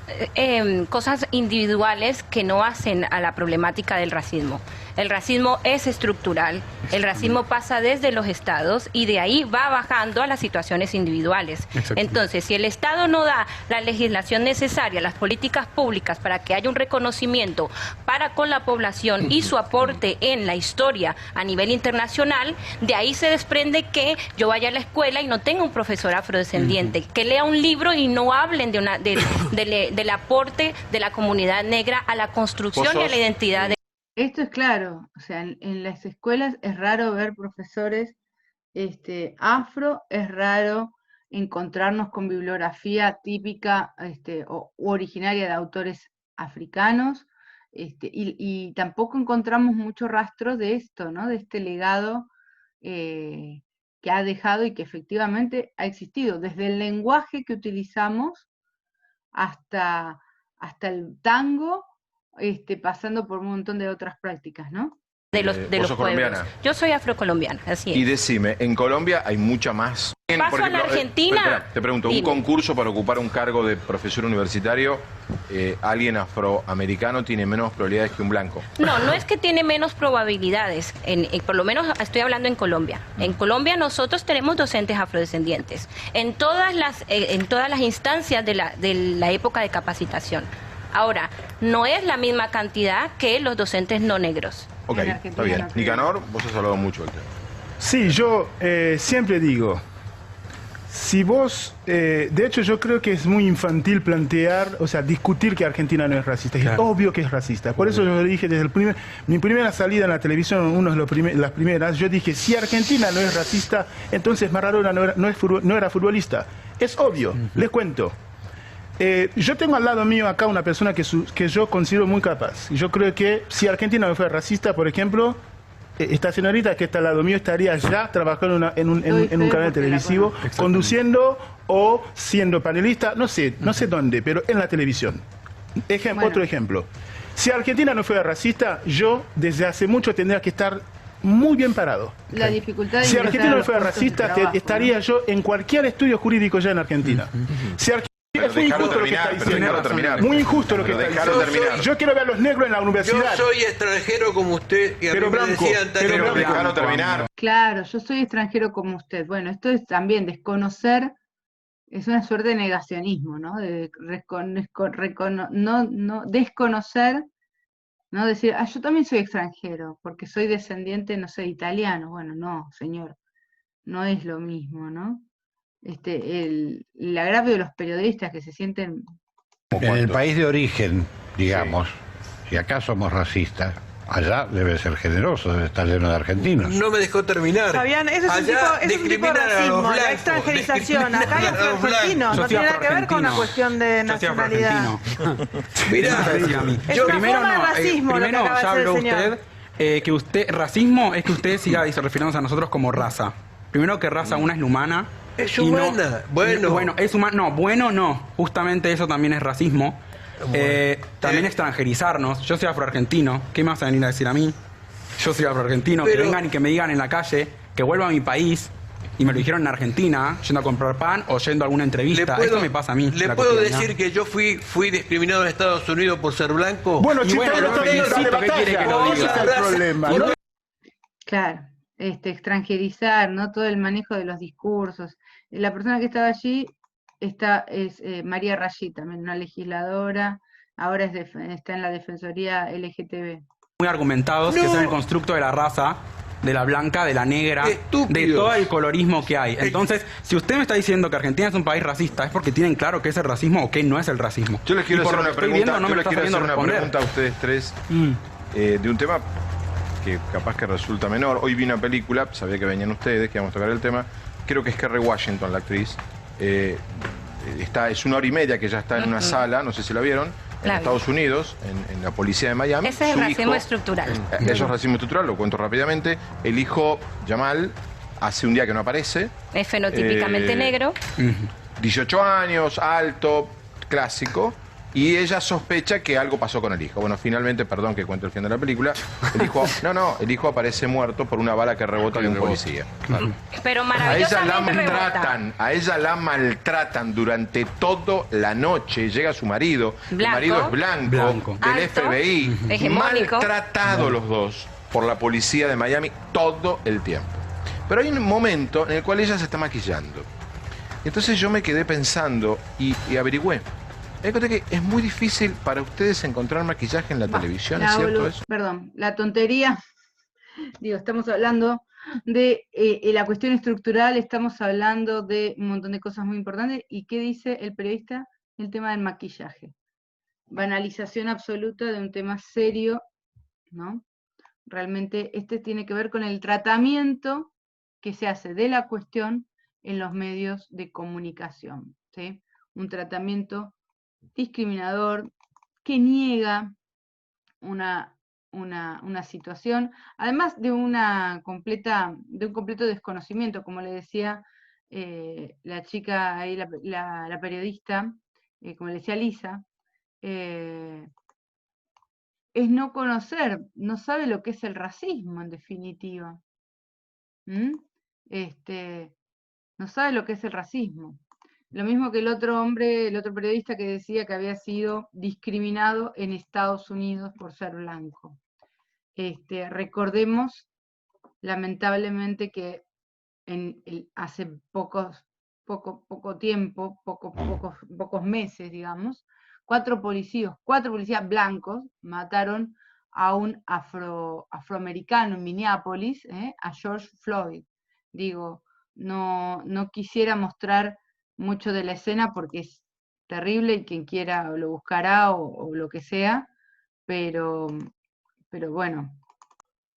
S10: cosas individuales que no hacen a la problemática del racismo. El racismo es estructural, el racismo pasa desde los estados y de ahí va bajando a las situaciones individuales. Entonces, si el Estado no da la legislación necesaria, las políticas públicas para que haya un reconocimiento para con la población y su aporte en la historia a nivel internacional, de ahí se desprende que yo vaya a la escuela y no tenga un profesor afrodescendiente, que lea un libro y no hablen del aporte de la comunidad negra a la construcción y a la identidad de...
S1: Esto es claro, o sea, en las escuelas es raro ver profesores afro, es raro encontrarnos con bibliografía típica u originaria de autores africanos, y tampoco encontramos mucho rastro de esto, ¿no? De este legado que ha dejado y que efectivamente ha existido, desde el lenguaje que utilizamos hasta el tango, pasando por un montón de otras prácticas, ¿no?
S10: De los pueblos. Colombiana. Yo soy afrocolombiana, así es.
S6: Y decime, ¿en Colombia hay mucha más?
S10: Paso por ejemplo, a la Argentina.
S6: Espera, te pregunto, un concurso para ocupar un cargo de profesor universitario, ¿alguien afroamericano tiene menos probabilidades que un blanco?
S10: No es que tiene menos probabilidades, por lo menos estoy hablando en Colombia. En Colombia nosotros tenemos docentes afrodescendientes, en todas las instancias de la época de capacitación. Ahora, no es la misma cantidad que los docentes no negros.
S6: Ok, está bien. Nicanor, vos has hablado mucho del tema.
S9: Sí, yo siempre digo, si vos, de hecho yo creo que es muy infantil plantear, o sea, discutir que Argentina no es racista. Claro. Es obvio que es racista. Por eso yo lo dije desde mi primera salida en la televisión, las primeras, yo dije, si Argentina no es racista, entonces Maradona no era futbolista. Es obvio, les cuento. Yo tengo al lado mío acá una persona que yo considero muy capaz. Y yo creo que si Argentina no fuera racista, por ejemplo, esta señorita que está al lado mío estaría ya trabajando en un canal televisivo, conduciendo o siendo panelista, no sé dónde, pero en la televisión. Otro ejemplo. Si Argentina no fuera racista, yo desde hace mucho tendría que estar muy bien parado.
S1: La dificultad de
S9: si Argentina no fuera racista, estaría yo en cualquier estudio jurídico ya en Argentina. Si es muy injusto lo que está diciendo. Muy injusto lo que está diciendo. Yo quiero ver a los negros en la universidad.
S13: Yo soy extranjero como usted y a mí me decían
S6: terminar.
S1: Claro, yo soy extranjero como usted. Bueno, esto es también desconocer, es una suerte de negacionismo, ¿no? De desconocer, ¿no? Decir, yo también soy extranjero, porque soy descendiente, no sé, italiano. Bueno, no, señor, no es lo mismo, ¿no? El agravio de los periodistas que se sienten...
S14: En el país de origen, digamos, si acá somos racistas, allá debe ser generoso, debe estar lleno de argentinos.
S13: No me dejó terminar.
S2: Fabián, eso es un tipo de racismo, la extranjerización. Acá hay argentinos, no tiene nada que ver con una cuestión de nacionalidad.
S12: Mirá,
S2: yo primero
S12: ya habló usted que usted, racismo es que usted siga refiriéndose a nosotros como raza. Primero que raza una es la humana.
S13: Es humana,
S12: bueno, es humano, no, bueno no, justamente eso también es racismo. También extranjerizarnos. Yo soy afroargentino, ¿qué me vas a venir a decir a mí? Yo soy afroargentino, que vengan y que me digan en la calle que vuelva a mi país, y me lo dijeron en Argentina, yendo a comprar pan o yendo a alguna entrevista. Esto me pasa a mí.
S13: ¿Le puedo decir que yo fui discriminado en Estados Unidos por ser blanco?
S9: Bueno,
S12: Y bueno, lo felicito, ¿qué quiere que lo
S9: ese
S12: diga?
S9: es el problema.
S1: Claro, extranjerizar, ¿no? Todo el manejo de los discursos. La persona que estaba allí es María Rayí, también una legisladora, ahora está en la Defensoría LGTB.
S12: Muy argumentados, que son el constructo de la raza, de la blanca, de la negra, de todo el colorismo que hay. Entonces, si usted me está diciendo que Argentina es un país racista, es porque tienen claro qué es el racismo o qué no es el racismo.
S6: Yo les quiero hacer una pregunta,
S12: no me lo está sabiendo responder.
S6: a ustedes tres de un tema que capaz que resulta menor. Hoy vi una película, sabía que venían ustedes, que íbamos a tocar el tema. Creo que es Kerry Washington, la actriz. Es 1 hora y media que ya está en una sala, no sé si la vieron, en Estados Unidos, en la policía de Miami.
S10: Ese es el racismo estructural.
S6: Eso es racismo estructural, lo cuento rápidamente. El hijo, Jamal, hace un día que no aparece.
S10: Es fenotípicamente negro.
S6: 18 años, alto, clásico. Y ella sospecha que algo pasó con el hijo. Bueno, finalmente, perdón que cuento el fin de la película, el hijo aparece muerto por una bala que rebota de un policía. Claro.
S10: Pero maravillosamente
S6: A ella la maltratan durante toda la noche. Llega su marido, el marido es blanco. Del
S10: alto,
S6: FBI,
S10: hegemónico,
S6: maltratados los dos por la policía de Miami todo el tiempo. Pero hay un momento en el cual ella se está maquillando. Entonces yo me quedé pensando y averigüé. Me encontré que es muy difícil para ustedes encontrar maquillaje en la televisión, ¿es cierto eso?
S1: Perdón, la tontería. Digo, estamos hablando de la cuestión estructural, estamos hablando de un montón de cosas muy importantes. ¿Y qué dice el periodista? El tema del maquillaje. Banalización absoluta de un tema serio, ¿no? Realmente tiene que ver con el tratamiento que se hace de la cuestión en los medios de comunicación, ¿sí? Un tratamiento discriminador, que niega una situación, además de un completo desconocimiento, como le decía la chica ahí, la periodista, como le decía Lisa, es no conocer, no sabe lo que es el racismo en definitiva. No sabe lo que es el racismo. Lo mismo que el otro hombre, el otro periodista que decía que había sido discriminado en Estados Unidos por ser blanco. Recordemos, lamentablemente, que hace pocos meses, digamos, cuatro policías blancos mataron a un afroamericano en Minneapolis, a George Floyd. Digo, no quisiera mostrar mucho de la escena porque es terrible y quien quiera lo buscará o lo que sea, pero bueno,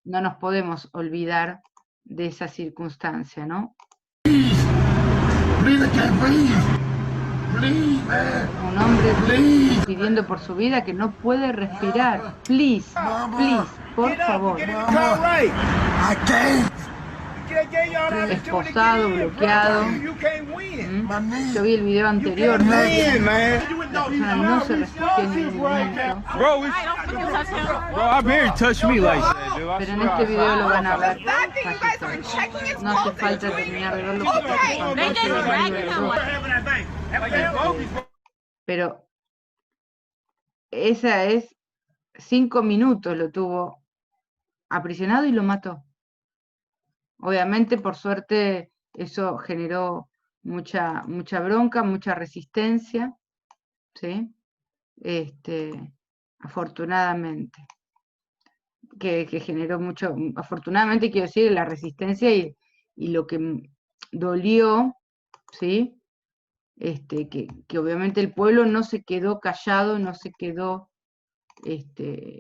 S1: no nos podemos olvidar de esa circunstancia, ¿no? Un hombre pidiendo por su vida que no puede respirar. Please, por favor. Esposado, bloqueado. Yo vi el video anterior. La persona no se resistió en ningún momento. Pero en este video lo van a ver. No hace falta terminar de verlo porque pero esa es 5 minutos lo tuvo aprisionado y lo mató. Obviamente, por suerte, eso generó mucha bronca, mucha resistencia, ¿sí? Afortunadamente, que generó mucho, afortunadamente quiero decir, la resistencia y lo que dolió, ¿sí? Que obviamente el pueblo no se quedó callado, no se quedó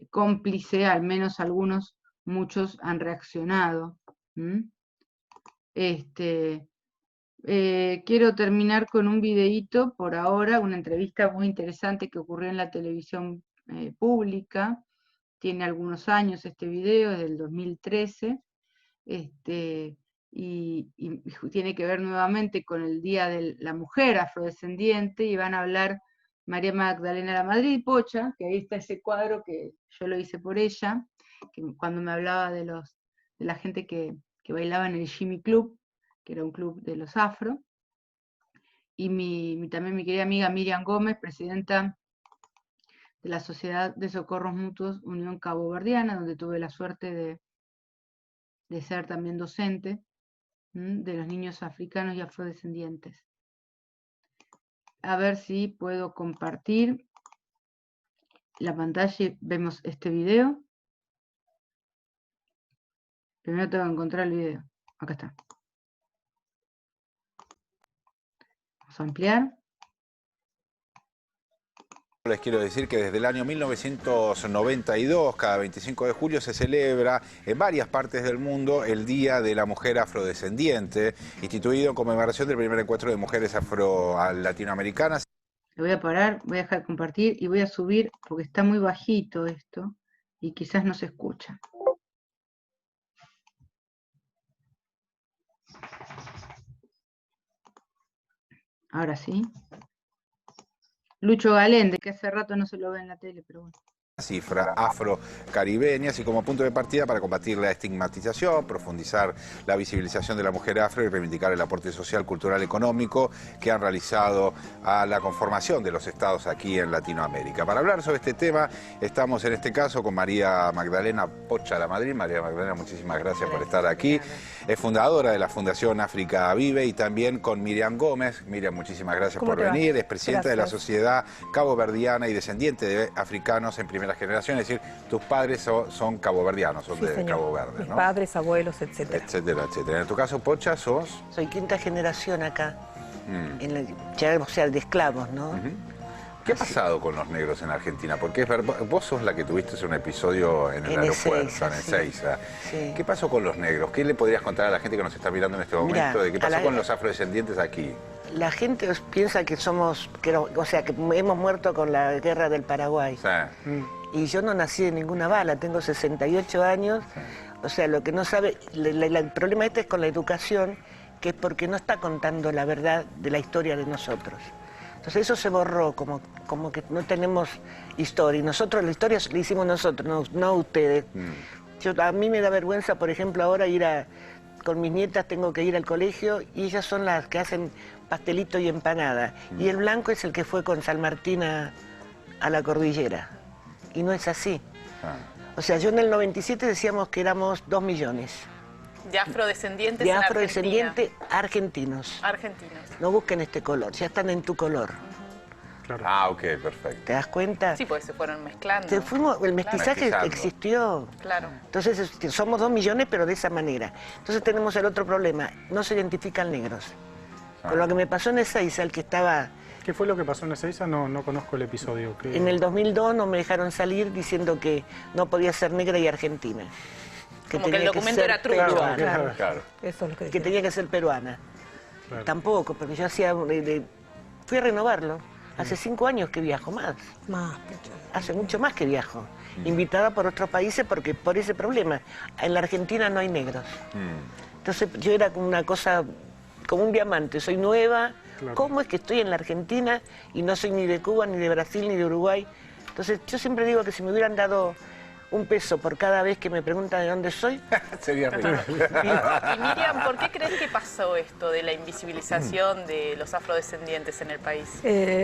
S1: cómplice, al menos muchos han reaccionado. Quiero terminar con un videíto por ahora, una entrevista muy interesante que ocurrió en la televisión pública. Tiene algunos años este video, es del 2013, y tiene que ver nuevamente con el Día de la Mujer Afrodescendiente, y van a hablar María Magdalena La Madrid y Pocha, que ahí está ese cuadro que yo lo hice por ella, que cuando me hablaba de la gente que bailaba en el Jimmy Club, que era un club de los afro, y también mi querida amiga Miriam Gómez, presidenta de la Sociedad de Socorros Mutuos Unión Caboverdiana, donde tuve la suerte de ser también docente de los niños africanos y afrodescendientes. A ver si puedo compartir la pantalla y vemos este video. Primero tengo que encontrar el video. Acá está. Vamos a ampliar.
S15: Les quiero decir que desde el año 1992, cada 25 de julio, se celebra en varias partes del mundo el Día de la Mujer Afrodescendiente, instituido en conmemoración del primer encuentro de mujeres afro-latinoamericanas.
S1: Le voy a parar, voy a dejar de compartir y voy a subir porque está muy bajito esto y quizás no se escucha. Ahora sí. Lucho Galende, que hace rato no se lo ve en la tele, pero bueno.
S15: Cifra afro-caribeñas y como punto de partida para combatir la estigmatización, profundizar la visibilización de la mujer afro y reivindicar el aporte social, cultural, económico que han realizado a la conformación de los estados aquí en Latinoamérica. Para hablar sobre este tema estamos en este caso con María Magdalena Pocha La Madrid. María Magdalena, muchísimas gracias por estar aquí. Es fundadora de la Fundación África Vive, y también con Miriam Gómez. Miriam, muchísimas gracias por venir. Es presidenta de la Sociedad Caboverdiana y descendiente de africanos en primera generación, es decir, tus padres son caboverdianos, son de Cabo Verde, ¿no?
S2: Mis padres, abuelos, etcétera.
S15: Etcétera, etcétera. En tu caso, Pocha, sos...
S5: Soy quinta generación acá, ya, o sea, de esclavos, ¿no?
S15: ¿Qué ha pasado con los negros en Argentina? Porque vos sos la que tuviste un episodio en el aeropuerto, en Ezeiza. Sí. ¿Qué pasó con los negros? ¿Qué le podrías contar a la gente que nos está mirando en este momento de qué pasó con los afrodescendientes aquí?
S5: La gente piensa que somos, que hemos muerto con la guerra del Paraguay. Sí. Y yo no nací de ninguna bala, tengo 68 años. Sí. O sea, lo que no sabe, el problema este es con la educación, que es porque no está contando la verdad de la historia de nosotros. Entonces eso se borró, como que no tenemos historia. Y nosotros, la historia la hicimos nosotros, no ustedes. A mí me da vergüenza, por ejemplo, ahora con mis nietas tengo que ir al colegio y ellas son las que hacen pastelito y empanada. Y el blanco es el que fue con San Martín a la cordillera. Y no es así. O sea, yo en el 97 decíamos que éramos 2 millones.
S16: De afrodescendientes
S5: de afrodescendientes argentinos. No busquen este color, ya están en tu color.
S15: Claro. Ah, ok, perfecto.
S5: ¿Te das cuenta?
S16: Sí, pues se fueron mezclando.
S5: El mestizaje existió.
S16: Claro.
S5: Entonces somos 2 millones, pero de esa manera. Entonces tenemos el otro problema, no se identifican negros. Con lo que me pasó en Ezeiza, el que estaba...
S17: ¿Qué fue lo que pasó en Ezeiza? No conozco el episodio.
S5: En el 2002 no me dejaron salir diciendo que no podía ser negra y argentina.
S16: Como que el documento era truco.
S5: Claro. Eso es lo que tenía que ser peruana. Claro. Tampoco, porque yo fui a renovarlo. Hace 5 años que viajo más. Hace mucho más que viajo. Invitada por otros países porque por ese problema. En la Argentina no hay negros. Entonces yo era como una cosa, como un diamante. Soy nueva. Claro. ¿Cómo es que estoy en la Argentina y no soy ni de Cuba, ni de Brasil, ni de Uruguay? Entonces yo siempre digo que si me hubieran dado $1 peso por cada vez que me preguntan de dónde soy,
S15: sería rico.
S16: Y Miriam, ¿por qué crees que pasó esto de la invisibilización de los afrodescendientes en el país?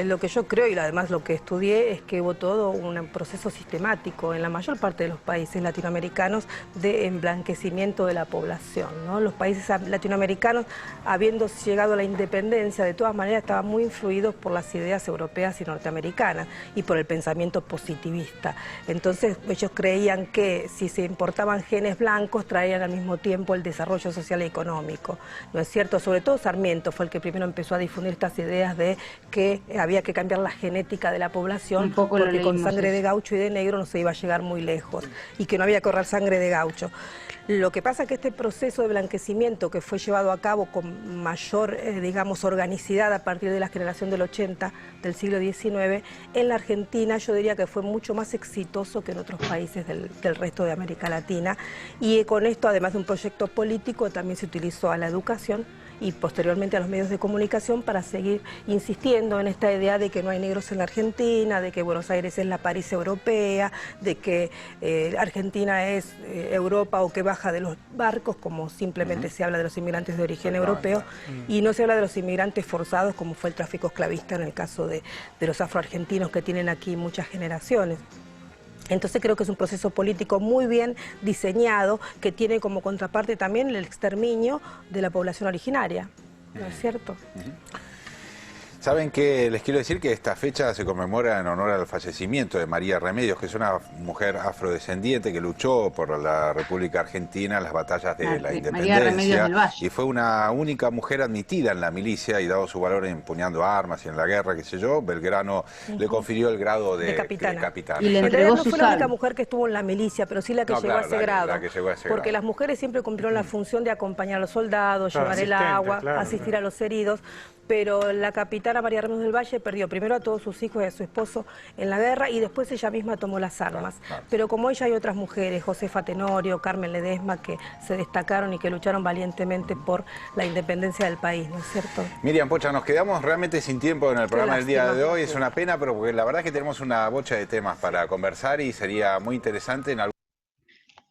S2: Lo que yo creo, y además lo que estudié, es que hubo todo un proceso sistemático en la mayor parte de los países latinoamericanos de emblanquecimiento de la población, ¿no? Los países latinoamericanos, habiendo llegado a la independencia, de todas maneras estaban muy influidos por las ideas europeas y norteamericanas y por el pensamiento positivista. Entonces ellos creían que si se importaban genes blancos traían al mismo tiempo el desarrollo social y económico. ¿No es cierto? Sobre todo Sarmiento fue el que primero empezó a difundir estas ideas de que había que cambiar la genética de la población porque con sangre de gaucho y de negro no se iba a llegar muy lejos y que no había que ahorrar sangre de gaucho. Lo que pasa es que este proceso de blanquecimiento que fue llevado a cabo con mayor, digamos, organicidad a partir de la generación del 80 del siglo XIX, en la Argentina yo diría que fue mucho más exitoso que en otros países del resto de América Latina, y con esto, además de un proyecto político, también se utilizó a la educación y posteriormente a los medios de comunicación para seguir insistiendo en esta idea de que no hay negros en la Argentina, de que Buenos Aires es la París europea, de que Argentina es Europa o que baja de los barcos, como simplemente se habla de los inmigrantes de origen europeo, y no se habla de los inmigrantes forzados como fue el tráfico esclavista en el caso de los afroargentinos que tienen aquí muchas generaciones. Entonces creo que es un proceso político muy bien diseñado que tiene como contraparte también el exterminio de la población originaria, ¿no es cierto?
S15: ¿Saben qué? Les quiero decir que esta fecha se conmemora en honor al fallecimiento de María Remedios, que es una mujer afrodescendiente que luchó por la República Argentina en las batallas de la independencia y fue una única mujer admitida en la milicia y dado su valor empuñando armas y en la guerra, qué sé yo, Belgrano le confirió el grado de capitana.
S2: Y le entregó no fue la única mujer que estuvo en la milicia, pero sí la que llegó a ese grado. Porque las mujeres siempre cumplieron la función de acompañar a los soldados, llevar el agua, asistir a los heridos. Pero la capitana María Remedios del Valle perdió primero a todos sus hijos y a su esposo en la guerra y después ella misma tomó las armas. Pero como ella hay otras mujeres, Josefa Tenorio, Carmen Ledesma, que se destacaron y que lucharon valientemente por la independencia del país, ¿no es cierto?
S15: Miriam Pocha, nos quedamos realmente sin tiempo en el programa del día de hoy. Es una pena, pero porque la verdad es que tenemos una bocha de temas para conversar y sería muy interesante en algún...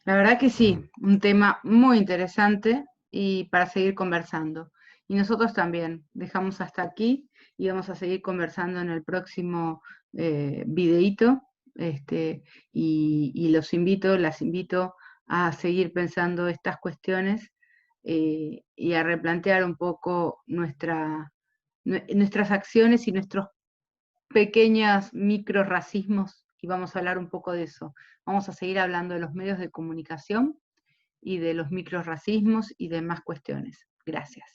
S1: La verdad que sí, un tema muy interesante y para seguir conversando. Y nosotros también dejamos hasta aquí y vamos a seguir conversando en el próximo videíto. Y las invito a seguir pensando estas cuestiones y a replantear un poco nuestras acciones y nuestros pequeños microracismos, y vamos a hablar un poco de eso. Vamos a seguir hablando de los medios de comunicación y de los microracismos y demás cuestiones. Gracias.